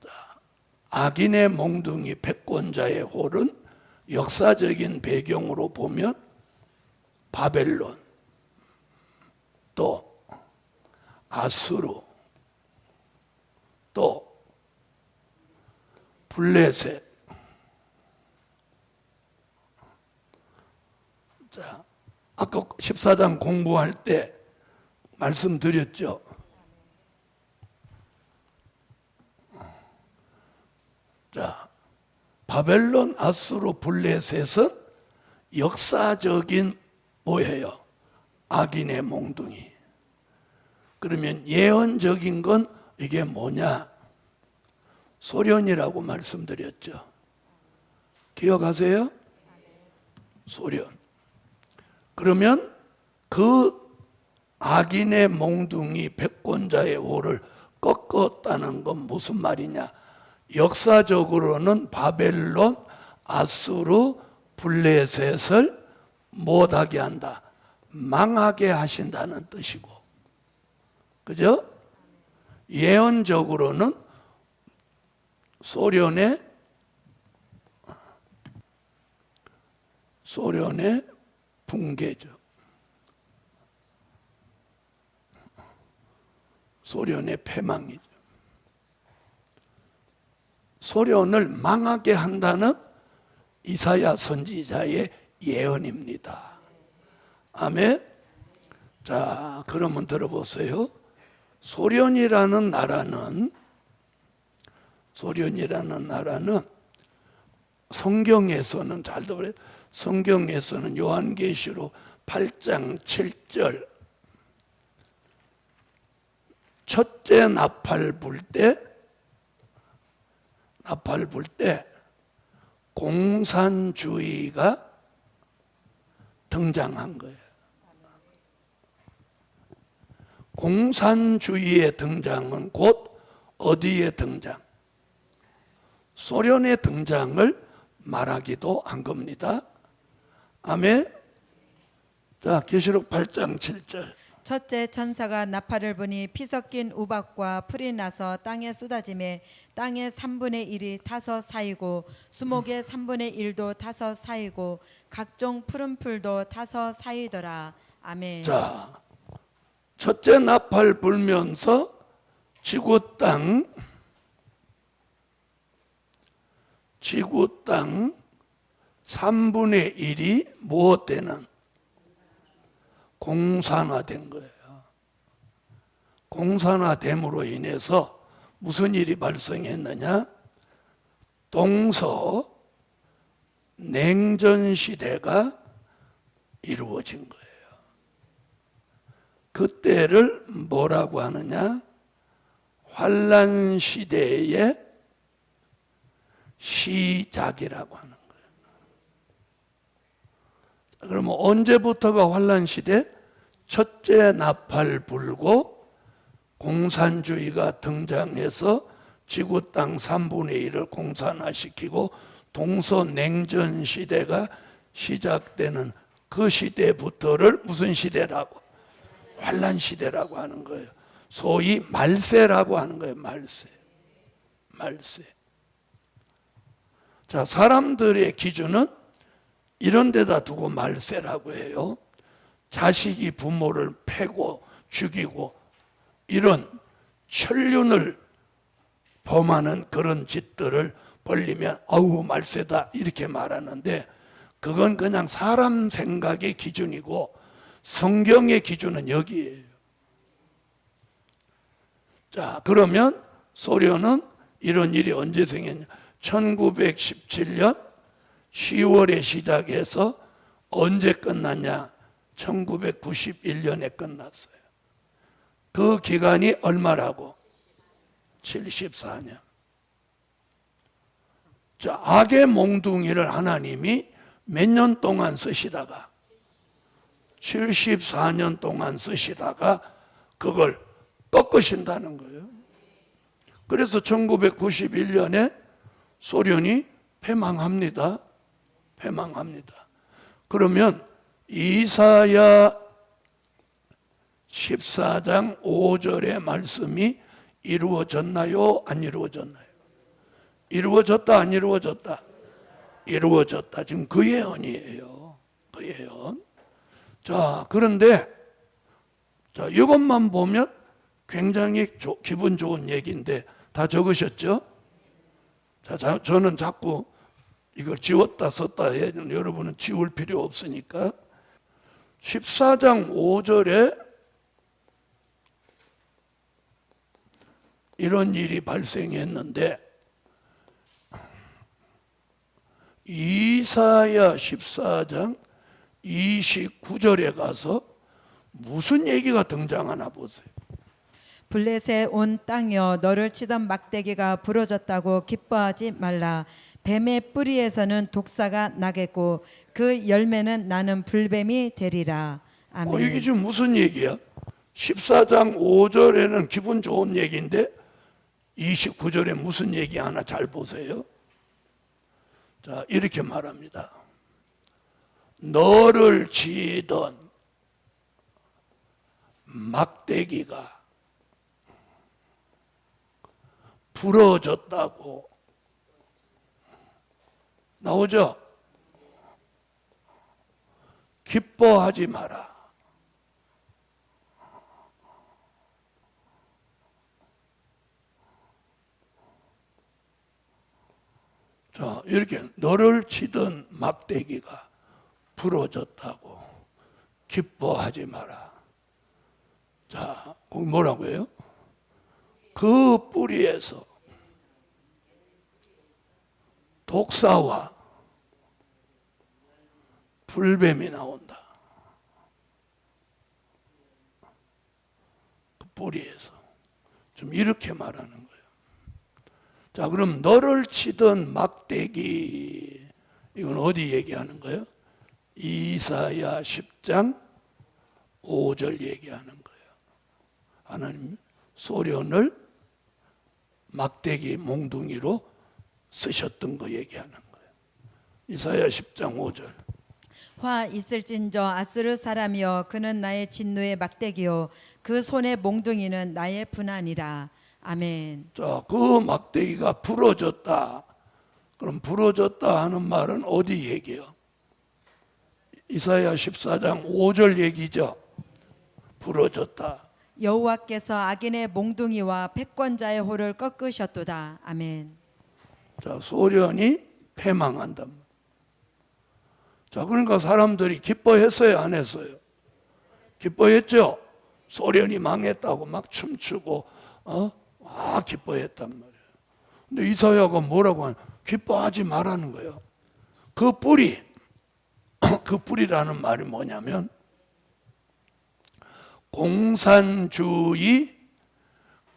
Speaker 1: 자, 악인의 몽둥이 패권자의 홀은 역사적인 배경으로 보면 바벨론, 또 아수르, 또 블레셋. 자, 아까 14장 공부할 때 말씀드렸죠. 자, 바벨론, 아수르, 블레셋은 역사적인 뭐예요? 악인의 몽둥이. 그러면 예언적인 건 이게 뭐냐? 소련이라고 말씀드렸죠. 기억하세요? 소련. 그러면 그 악인의 몽둥이 패권자의 호를 꺾었다는 건 무슨 말이냐? 역사적으로는 바벨론, 아수르, 블레셋을 못하게 한다. 망하게 하신다는 뜻이고. 그죠? 예언적으로는 소련의 붕괴죠. 소련의 패망이죠. 소련을 망하게 한다는 이사야 선지자의 예언입니다. 아멘. 자, 그러면 들어보세요. 소련이라는 나라는 성경에서는 잘 들어요. 성경에서는 요한계시록 8장 7절 첫째 나팔 불 때 공산주의가 등장한 거예요. 공산주의의 등장은 곧 어디에 등장? 소련의 등장을 말하기도 한 겁니다. 아멘. 자, 계시록 8장 7절.
Speaker 2: 첫째 천사가 나팔을 부니 피 섞인 우박과 풀이 나서 땅에 쏟아지매 땅의 3분의 1이 타서 사이고 수목의 3분의 1도 타서 사이고 각종 푸른 풀도 타서 사이더라. 아멘.
Speaker 1: 자, 첫째 나팔 불면서 지구 땅 3분의 1이 무엇되는? 공산화된 거예요. 공산화됨으로 인해서 무슨 일이 발생했느냐? 동서 냉전 시대가 이루어진 거예요. 그때를 뭐라고 하느냐? 환란 시대의 시작이라고 하는 거예요. 그러면 언제부터가 환란 시대? 첫째 나팔 불고 공산주의가 등장해서 지구 땅 3분의 1을 공산화시키고 동서냉전 시대가 시작되는 그 시대부터를 무슨 시대라고? 환란 시대라고 하는 거예요. 소위 말세라고 하는 거예요. 말세. 자, 사람들의 기준은 이런 데다 두고 말세라고 해요. 자식이 부모를 패고 죽이고 이런 천륜을 범하는 그런 짓들을 벌리면 아우 말세다 이렇게 말하는데 그건 그냥 사람 생각의 기준이고 성경의 기준은 여기에요. 자, 그러면 소련은 이런 일이 언제 생겼냐? 1917년 10월에 시작해서 언제 끝났냐? 1991년에 끝났어요. 그 기간이 얼마라고? 74년. 자, 악의 몽둥이를 하나님이 몇 년 동안 쓰시다가 74년 동안 쓰시다가 그걸 꺾으신다는 거예요. 그래서 1991년에 소련이 패망합니다. 그러면 이사야 14장 5절의 말씀이 이루어졌나요? 안 이루어졌나요? 이루어졌다 안 이루어졌다? 이루어졌다. 지금 그 예언이에요. 그 예언. 자, 그런데 자, 이것만 보면 굉장히 기분 좋은 얘기인데 다 적으셨죠? 자, 저는 자꾸 이걸 지웠다 썼다 해. 여러분은 지울 필요 없으니까. 14장 5절에 이런 일이 발생했는데 이사야 14장 29절에 가서 무슨 얘기가 등장하나 보세요.
Speaker 2: 블레셋 온 땅이여 너를 치던 막대기가 부러졌다고 기뻐하지 말라. 뱀의 뿌리에서는 독사가 나겠고 그 열매는 나는 불뱀이 되리라. 아멘.
Speaker 1: 이게 지금 무슨 얘기야? 14장 5절에는 기분 좋은 얘기인데 29절에 무슨 얘기 하나 잘 보세요. 자, 이렇게 말합니다. 너를 치던 막대기가 부러졌다고 나오죠? 기뻐하지 마라. 자, 이렇게 너를 치던 막대기가 부러졌다고 기뻐하지 마라. 자, 거기 뭐라고 해요? 그 뿌리에서 독사와 불뱀이 나온다. 그 뿌리에서. 좀 이렇게 말하는 거예요. 자, 그럼 너를 치던 막대기, 이건 어디 얘기하는 거예요? 이사야 10장 5절 얘기하는 거예요. 하나님 소련을 막대기 몽둥이로 쓰셨던 거 얘기하는 거예요. 이사야 10장 5절.
Speaker 2: 화 있을진저 아스르 사람이여 그는 나의 진노의 막대기요 그 손의 몽둥이는 나의 분한이라. 아멘.
Speaker 1: 자, 그 막대기가 부러졌다. 그럼 부러졌다 하는 말은 어디 얘기예요? 이사야 14장 5절 얘기죠. 부러졌다.
Speaker 2: 여호와께서 악인의 몽둥이와 패권자의 호를 꺾으셨도다. 아멘.
Speaker 1: 자, 소련이 패망한다. 자, 그러니까 사람들이 기뻐했어요, 안 했어요? 기뻐했죠. 소련이 망했다고 막 춤추고 기뻐했단 말이에요. 근데 이사야가 뭐라고 하냐? 기뻐하지 말라는 거예요. 그 뿌리, 그 뿌리라는 말이 뭐냐면 공산주의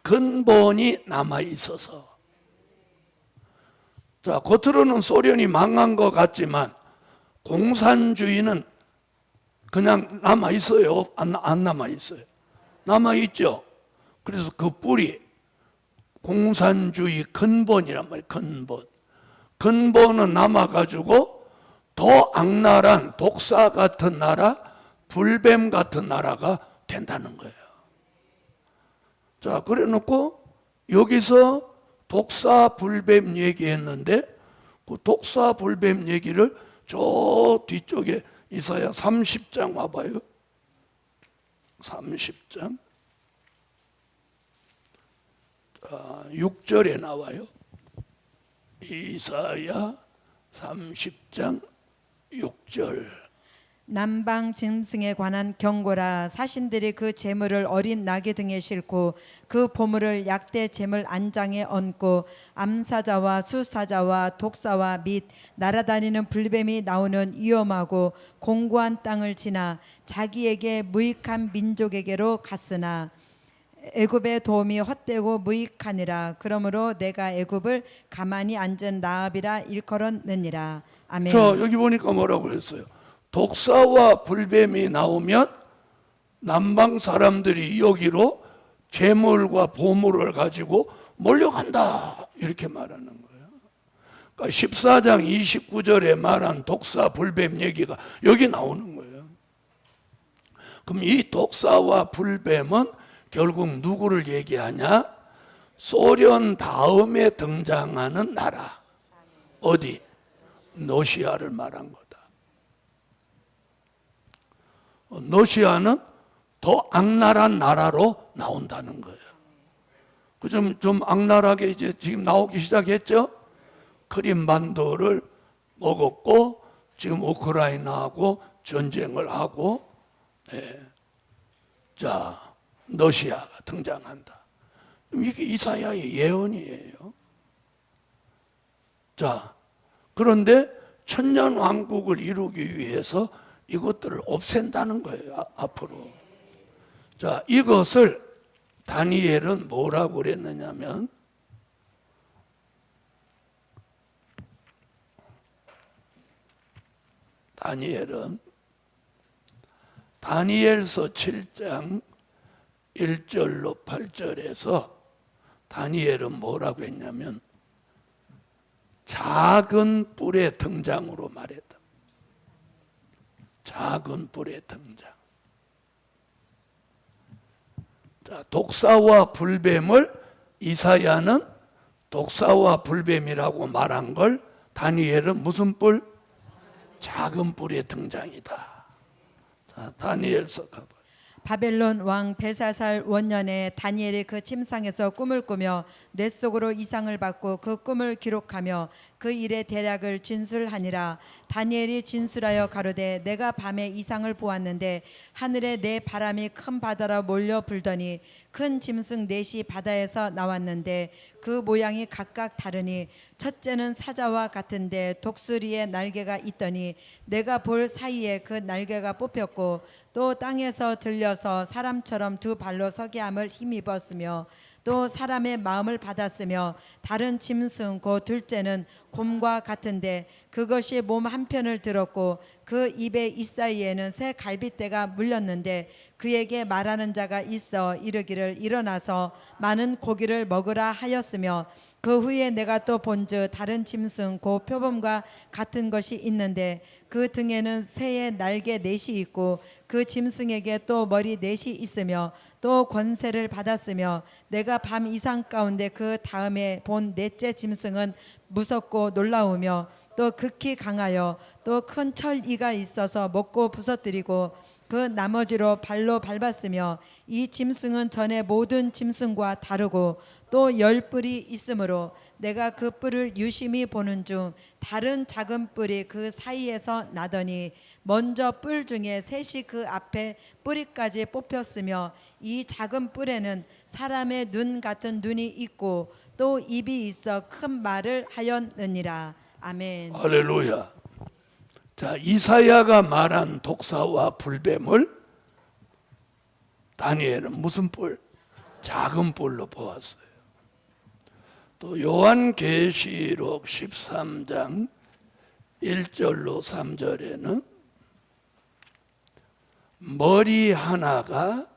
Speaker 1: 근본이 남아 있어서. 자, 겉으로는 소련이 망한 것 같지만 공산주의는 그냥 남아 있어요? 안 남아 있어요? 남아 있죠. 그래서 그 뿌리, 공산주의 근본이란 말이에요. 근본은 남아가지고 더 악랄한 독사 같은 나라, 불뱀 같은 나라가 된다는 거예요. 자, 그래 놓고 여기서 독사 불뱀 얘기했는데 그 독사 불뱀 얘기를 저 뒤쪽에 이사야 30장 와봐요. 30장 6절에 나와요. 이사야 30장 6절.
Speaker 2: 남방 짐승에 관한 경고라. 사신들이 그 제물을 어린 나귀 등에 싣고 그 보물을 약대 제물 안장에 얹고 암사자와 수사자와 독사와 및 날아다니는 불뱀이 나오는 위험하고 공고한 땅을 지나 자기에게 무익한 민족에게로 갔으나 애굽의 도움이 헛되고 무익하니라. 그러므로 내가 애굽을 가만히 앉은 라합이라 일컬었느니라. 아멘.
Speaker 1: 저 여기 보니까 뭐라고 했어요? 독사와 불뱀이 나오면 남방 사람들이 여기로 재물과 보물을 가지고 몰려간다, 이렇게 말하는 거예요. 그러니까 14장 29절에 말한 독사 불뱀 얘기가 여기 나오는 거예요. 그럼 이 독사와 불뱀은 결국 누구를 얘기하냐? 소련 다음에 등장하는 나라. 어디? 러시아를 말한 거다. 러시아는 더 악랄한 나라로 나온다는 거예요. 좀 악랄하게 이제 지금 나오기 시작했죠? 크림반도를 먹었고, 지금 우크라이나하고 전쟁을 하고, 네. 자, 러시아가 등장한다. 이게 이사야의 예언이에요. 자, 그런데 천년 왕국을 이루기 위해서 이것들을 없앤다는 거예요, 앞으로. 자, 이것을 다니엘은 뭐라고 그랬느냐면, 다니엘서 7장 1절로 8절에서 다니엘은 뭐라고 했냐면 작은 뿔의 등장으로 말했다. 작은 뿔의 등장. 자, 독사와 불뱀을 이사야는 독사와 불뱀이라고 말한 걸 다니엘은 무슨 뿔? 작은 뿔의 등장이다. 자, 다니엘서 가봐.
Speaker 2: 바벨론 왕 벨사살 원년에 다니엘이 그 침상에서 꿈을 꾸며 뇌 속으로 이상을 받고 그 꿈을 기록하며 그 일의 대략을 진술하니라. 다니엘이 진술하여 가로되 내가 밤에 이상을 보았는데 하늘에 네 바람이 큰 바다로 몰려 불더니 큰 짐승 넷이 바다에서 나왔는데 그 모양이 각각 다르니 첫째는 사자와 같은데 독수리의 날개가 있더니 내가 볼 사이에 그 날개가 뽑혔고 또 땅에서 들려서 사람처럼 두 발로 서게 함을 힘입었으며 또 사람의 마음을 받았으며 다른 짐승 그 둘째는 곰과 같은데 그것이 몸 한편을 들었고 그 입의 이사이에는 새 갈빗대가 물렸는데 그에게 말하는 자가 있어 이르기를 일어나서 많은 고기를 먹으라 하였으며 그 후에 내가 또 본즉 다른 짐승 그 표범과 같은 것이 있는데 그 등에는 새의 날개 넷이 있고 그 짐승에게 또 머리 넷이 있으며 또 권세를 받았으며 내가 밤 이상 가운데 그 다음에 본 넷째 짐승은 무섭고 놀라우며 또 극히 강하여 또 큰 철이가 있어서 먹고 부서뜨리고 그 나머지로 발로 밟았으며 이 짐승은 전에 모든 짐승과 다르고 또 10뿔이 있으므로 내가 그 뿔을 유심히 보는 중 다른 작은 뿔이 그 사이에서 나더니 먼저 뿔 중에 셋이 그 앞에 뿌리까지 뽑혔으며 이 작은 뿔에는 사람의 눈 같은 눈이 있고 또 입이 있어 큰 말을 하였느니라. 아멘.
Speaker 1: 할렐루야. 자, 이사야가 말한 독사와 불뱀을 다니엘은 무슨 뿔? 작은 뿔로 보았어요. 또 요한계시록 13장 1절로 3절에는 머리 하나가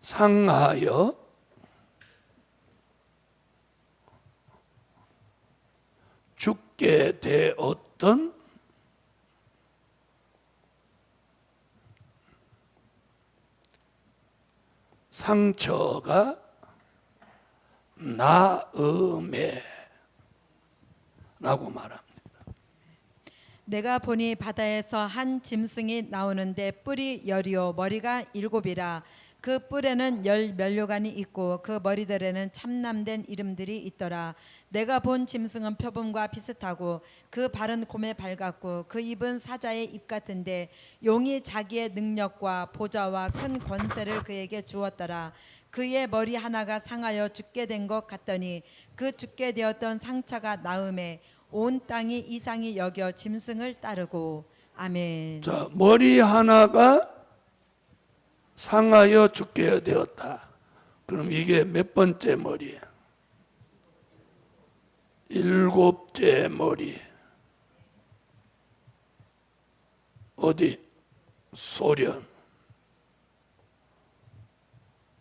Speaker 1: 상하여 죽게 되었던 상처가 나음에 라고 말합니다.
Speaker 2: 내가 보니 바다에서 한 짐승이 나오는데 뿔이 10이요 머리가 7이라. 그 뿔에는 10면류관이 있고 그 머리들에는 참남된 이름들이 있더라. 내가 본 짐승은 표범과 비슷하고 그 발은 곰의 발 같고 그 입은 사자의 입 같은데 용이 자기의 능력과 보좌와 큰 권세를 그에게 주었더라. 그의 머리 하나가 상하여 죽게 된 것 같더니 그 죽게 되었던 상처가 나음에 온 땅이 이상히 여겨 짐승을 따르고. 아멘.
Speaker 1: 자, 머리 하나가 상하여 죽게 되었다. 그럼 이게 몇 번째 머리야? 7째 머리. 어디? 소련.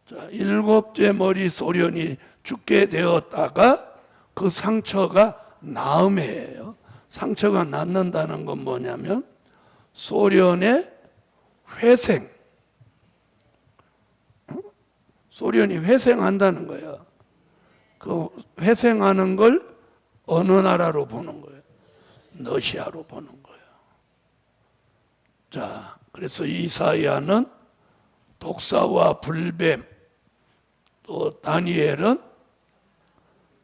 Speaker 1: 자, 7째 머리 소련이 죽게 되었다가 그 상처가 나음에예요. 상처가 낫는다는 건 뭐냐면 소련의 회생, 소련이 회생한다는 거야. 그 회생하는 걸 어느 나라로 보는 거예요? 러시아로 보는 거예요. 자, 그래서 이사야는 독사와 불뱀, 또 다니엘은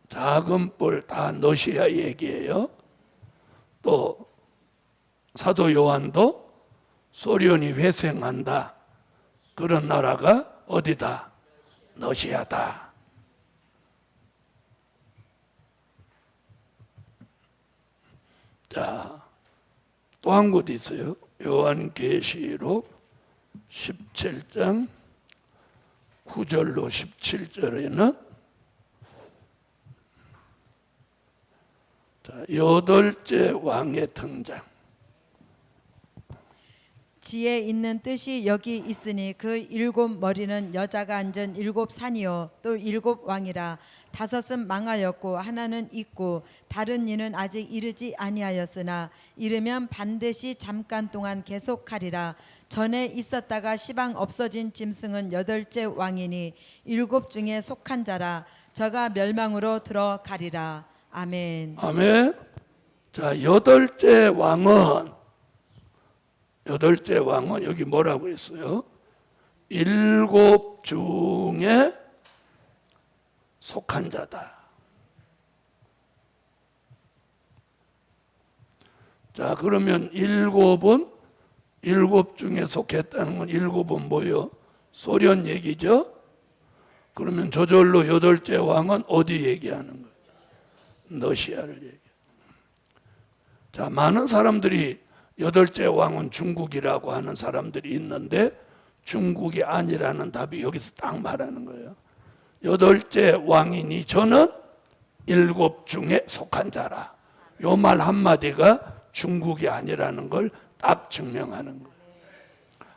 Speaker 1: 작은 뿔, 다 러시아 얘기예요. 또 사도 요한도 소련이 회생한다. 그런 나라가 어디다? 러시아다. 자, 또 한 곳 있어요. 요한계시록 17장 9절로 17절에는 여덟째 왕의 등장.
Speaker 2: 지에 있는 뜻이 여기 있으니 그 일곱 머리는 여자가 앉은 일곱 산이요 또 일곱 왕이라. 다섯은 망하였고 하나는 있고 다른 이는 아직 이르지 아니하였으나 이르면 반드시 잠깐 동안 계속하리라. 전에 있었다가 시방 없어진 짐승은 여덟째 왕이니 일곱 중에 속한 자라. 저가 멸망으로 들어가리라. 아멘.
Speaker 1: 아멘. 자, 여덟째 왕은 여기 뭐라고 했어요? 일곱 중에 속한 자다. 자, 그러면 일곱 중에 속했다는 건 일곱은 뭐요? 소련 얘기죠? 그러면 저절로 여덟째 왕은 어디 얘기하는 거예요? 러시아를 얘기해요. 자, 많은 사람들이 여덟째 왕은 중국이라고 하는 사람들이 있는데 중국이 아니라는 답이 여기서 딱 말하는 거예요. 여덟째 왕이니 저는 일곱 중에 속한 자라. 요 말 한마디가 중국이 아니라는 걸 딱 증명하는 거예요.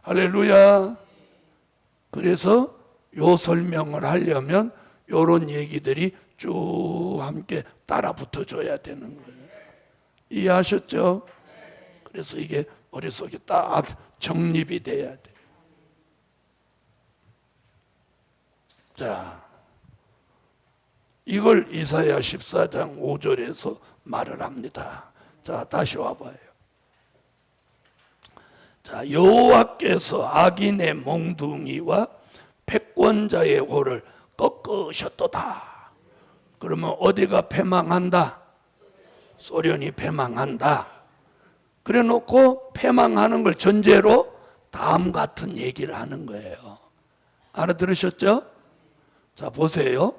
Speaker 1: 할렐루야. 그래서 요 설명을 하려면 요런 얘기들이 쭉 함께 따라 붙어줘야 되는 거예요. 이해하셨죠? 그래서 이게 머릿속에 딱 정립이 돼야 돼. 자, 이걸 이사야 14장 5절에서 말을 합니다. 자, 다시 와봐요. 자, 여호와께서 악인의 몽둥이와 패권자의 홀을 꺾으셨도다. 그러면 어디가 패망한다? 소련이 패망한다. 그래 놓고 패망하는 걸 전제로 다음 같은 얘기를 하는 거예요. 알아들으셨죠? 자, 보세요.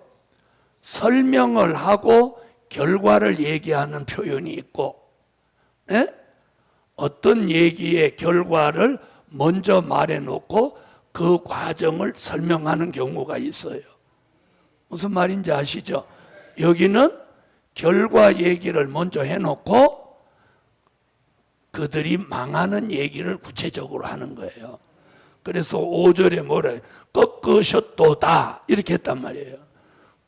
Speaker 1: 설명을 하고 결과를 얘기하는 표현이 있고, 어떤 얘기의 결과를 먼저 말해놓고 그 과정을 설명하는 경우가 있어요. 무슨 말인지 아시죠? 여기는 결과 얘기를 먼저 해놓고 그들이 망하는 얘기를 구체적으로 하는 거예요. 그래서 5절에 뭐래요? 꺾으셨도다 이렇게 했단 말이에요.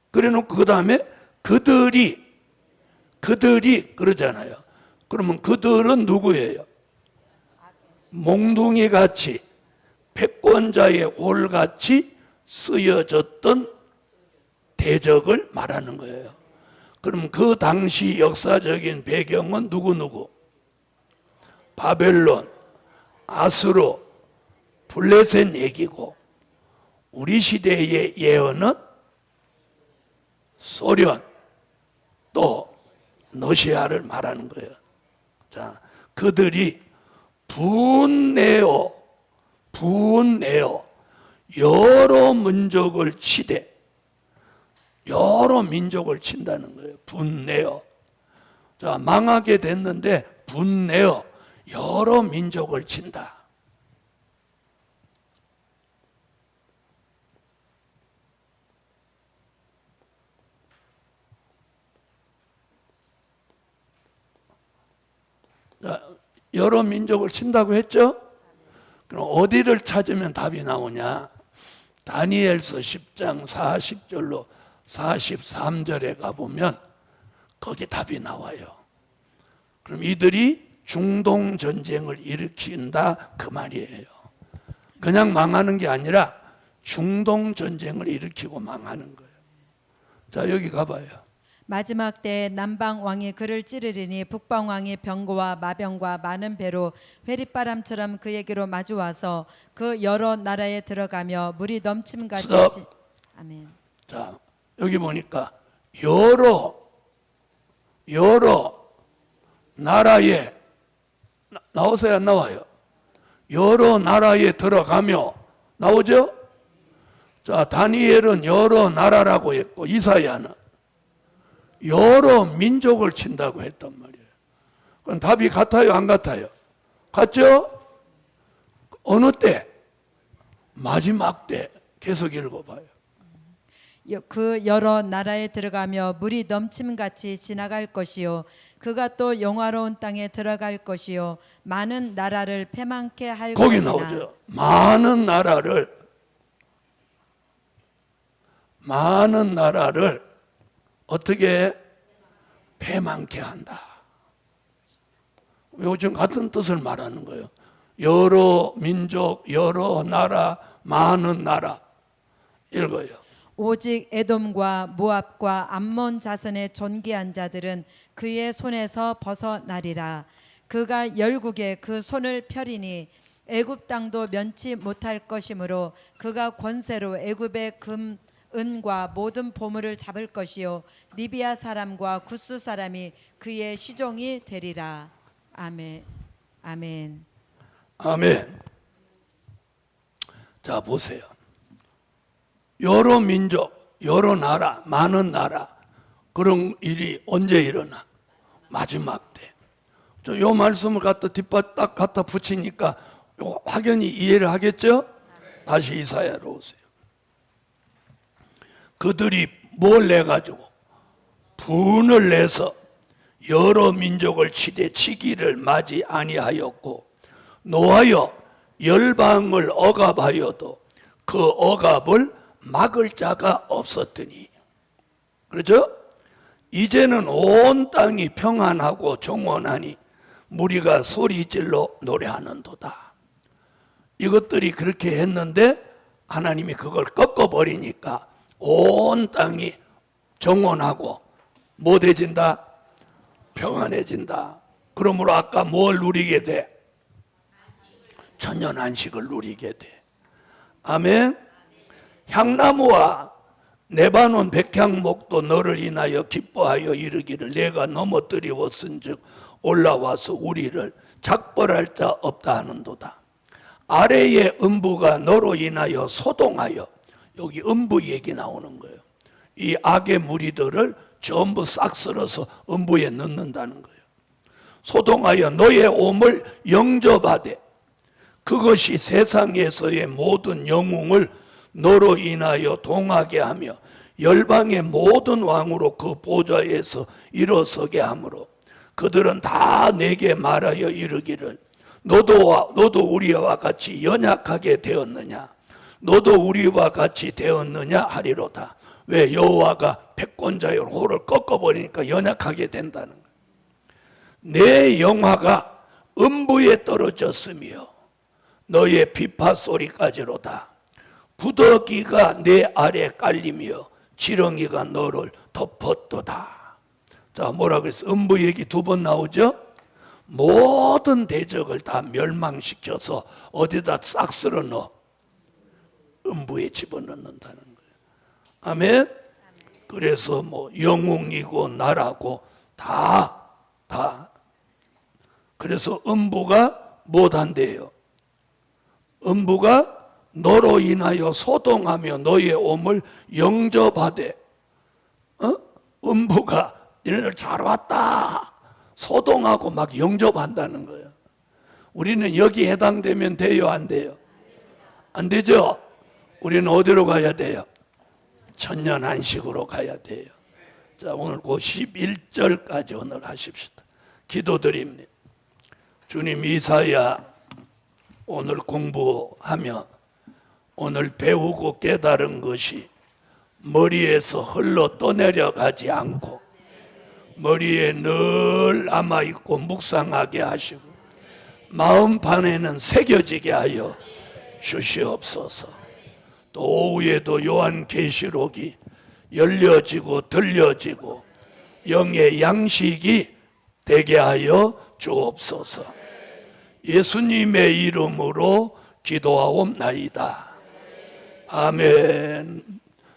Speaker 1: 그래놓고 그 다음에 그들이 그러잖아요. 그러면 그들은 누구예요? 몽둥이같이 패권자의 홀같이 쓰여졌던 대적을 말하는 거예요. 그럼 그 당시 역사적인 배경은 누구? 바벨론, 아수르, 블레셋 얘기고, 우리 시대의 예언은 소련 또 러시아를 말하는 거예요. 자, 그들이 분내어 여러 민족을 치되 여러 민족을 친다는 거예요. 분내어. 자, 망하게 됐는데 분내어 여러 민족을 친다. 자, 여러 민족을 친다고 했죠? 그럼 어디를 찾으면 답이 나오냐? 다니엘서 10장 40절로 43절에 가보면 거기 답이 나와요. 그럼 이들이 중동 전쟁을 일으킨다 그 말이에요. 그냥 망하는 게 아니라 중동 전쟁을 일으키고 망하는 거예요. 자, 여기 가봐요.
Speaker 2: 마지막 때 남방 왕이 그를 찌르리니 북방 왕이 병거와 마병과 많은 배로 회리바람처럼 그에게로 마주와서 그 여러 나라에 들어가며 물이 넘침같이
Speaker 1: 스톱.
Speaker 2: 아멘.
Speaker 1: 자, 여기 보니까 여러 나라에 나오세요, 안 나와요? 여러 나라에 들어가며 나오죠? 자, 다니엘은 여러 나라라고 했고 이사야는 여러 민족을 친다고 했단 말이에요. 그럼 답이 같아요, 안 같아요? 같죠? 어느 때? 마지막 때. 계속 읽어봐요.
Speaker 2: 그 여러 나라에 들어가며 물이 넘침같이 지나갈 것이요 그가 또 영화로운 땅에 들어갈 것이요 많은 나라를 패망케 할
Speaker 1: 거기
Speaker 2: 것이나.
Speaker 1: 나오죠. 많은 나라를 어떻게 패망케 한다. 요즘 같은 뜻을 말하는 거예요. 여러 민족, 여러 나라, 많은 나라. 읽어요.
Speaker 2: 오직 에돔과 모압과 암몬 자손의 존귀한 자들은 그의 손에서 벗어나리라. 그가 열국에 그 손을 펴리니 애굽 땅도 면치 못할 것이므로 그가 권세로 애굽의 금 은과 모든 보물을 잡을 것이요 리비아 사람과 구스 사람이 그의 시종이 되리라. 아멘. 아멘.
Speaker 1: 아멘. 자, 보세요. 여러 민족, 여러 나라, 많은 나라, 그런 일이 언제 일어나? 마지막 때. 요 말씀을 딱 갖다 붙이니까 확연히 이해를 하겠죠? 다시 이사야로 오세요. 그들이 뭘 내가지고 분을 내서 여러 민족을 치되 치기를 맞이 아니하였고 노하여 열방을 억압하여도 그 억압을 막을 자가 없었더니. 그렇죠? 이제는 온 땅이 평안하고 정원하니 무리가 소리질러 노래하는도다. 이것들이 그렇게 했는데 하나님이 그걸 꺾어버리니까 온 땅이 정원하고 뭐 되진다? 평안해진다. 그러므로 아까 뭘 누리게 돼? 천년 안식을 누리게 돼. 아멘. 향나무와 레바논 백향목도 너를 인하여 기뻐하여 이르기를 내가 넘어뜨리웠은즉 올라와서 우리를 작벌할 자 없다 하는도다. 아래의 음부가 너로 인하여 소동하여, 여기 음부 얘기 나오는 거예요. 이 악의 무리들을 전부 싹 쓸어서 음부에 넣는다는 거예요. 소동하여 너의 옴을 영접하되 그것이 세상에서의 모든 영웅을 너로 인하여 동하게 하며 열방의 모든 왕으로 그 보좌에서 일어서게 하므로 그들은 다 내게 말하여 이르기를 너도 우리와 같이 연약하게 되었느냐? 너도 우리와 같이 되었느냐 하리로다. 왜? 여호와가 패권자의 호를 꺾어버리니까 연약하게 된다는 거예요. 내 영화가 음부에 떨어졌으며 너의 비파 소리까지로다. 구더기가 내 아래 깔리며 지렁이가 너를 덮었도다. 자, 뭐라 그랬어? 음부 얘기 2번 나오죠? 모든 대적을 다 멸망시켜서 어디다 싹 쓸어 넣어? 음부에 집어넣는다는 거예요. 아멘? 그래서 뭐 영웅이고 나라고 다 그래서 음부가 못한대요. 음부가 너로 인하여 소동하며 너의 옴을 영접하되, 음부가 너희들 잘 왔다 소동하고 막 영접한다는 거예요. 우리는 여기 해당되면 돼요, 안 돼요? 안 되죠? 우리는 어디로 가야 돼요? 천년 안식으로 가야 돼요. 자, 오늘 그 11절까지 오늘 하십시다. 기도드립니다. 주님, 이사야 오늘 공부하며 오늘 배우고 깨달은 것이 머리에서 흘러 떠내려가지 않고 머리에 늘 남아있고 묵상하게 하시고 마음판에는 새겨지게 하여 주시옵소서. 또 오후에도 요한계시록이 열려지고 들려지고 영의 양식이 되게 하여 주옵소서. 예수님의 이름으로 기도하옵나이다. 아멘.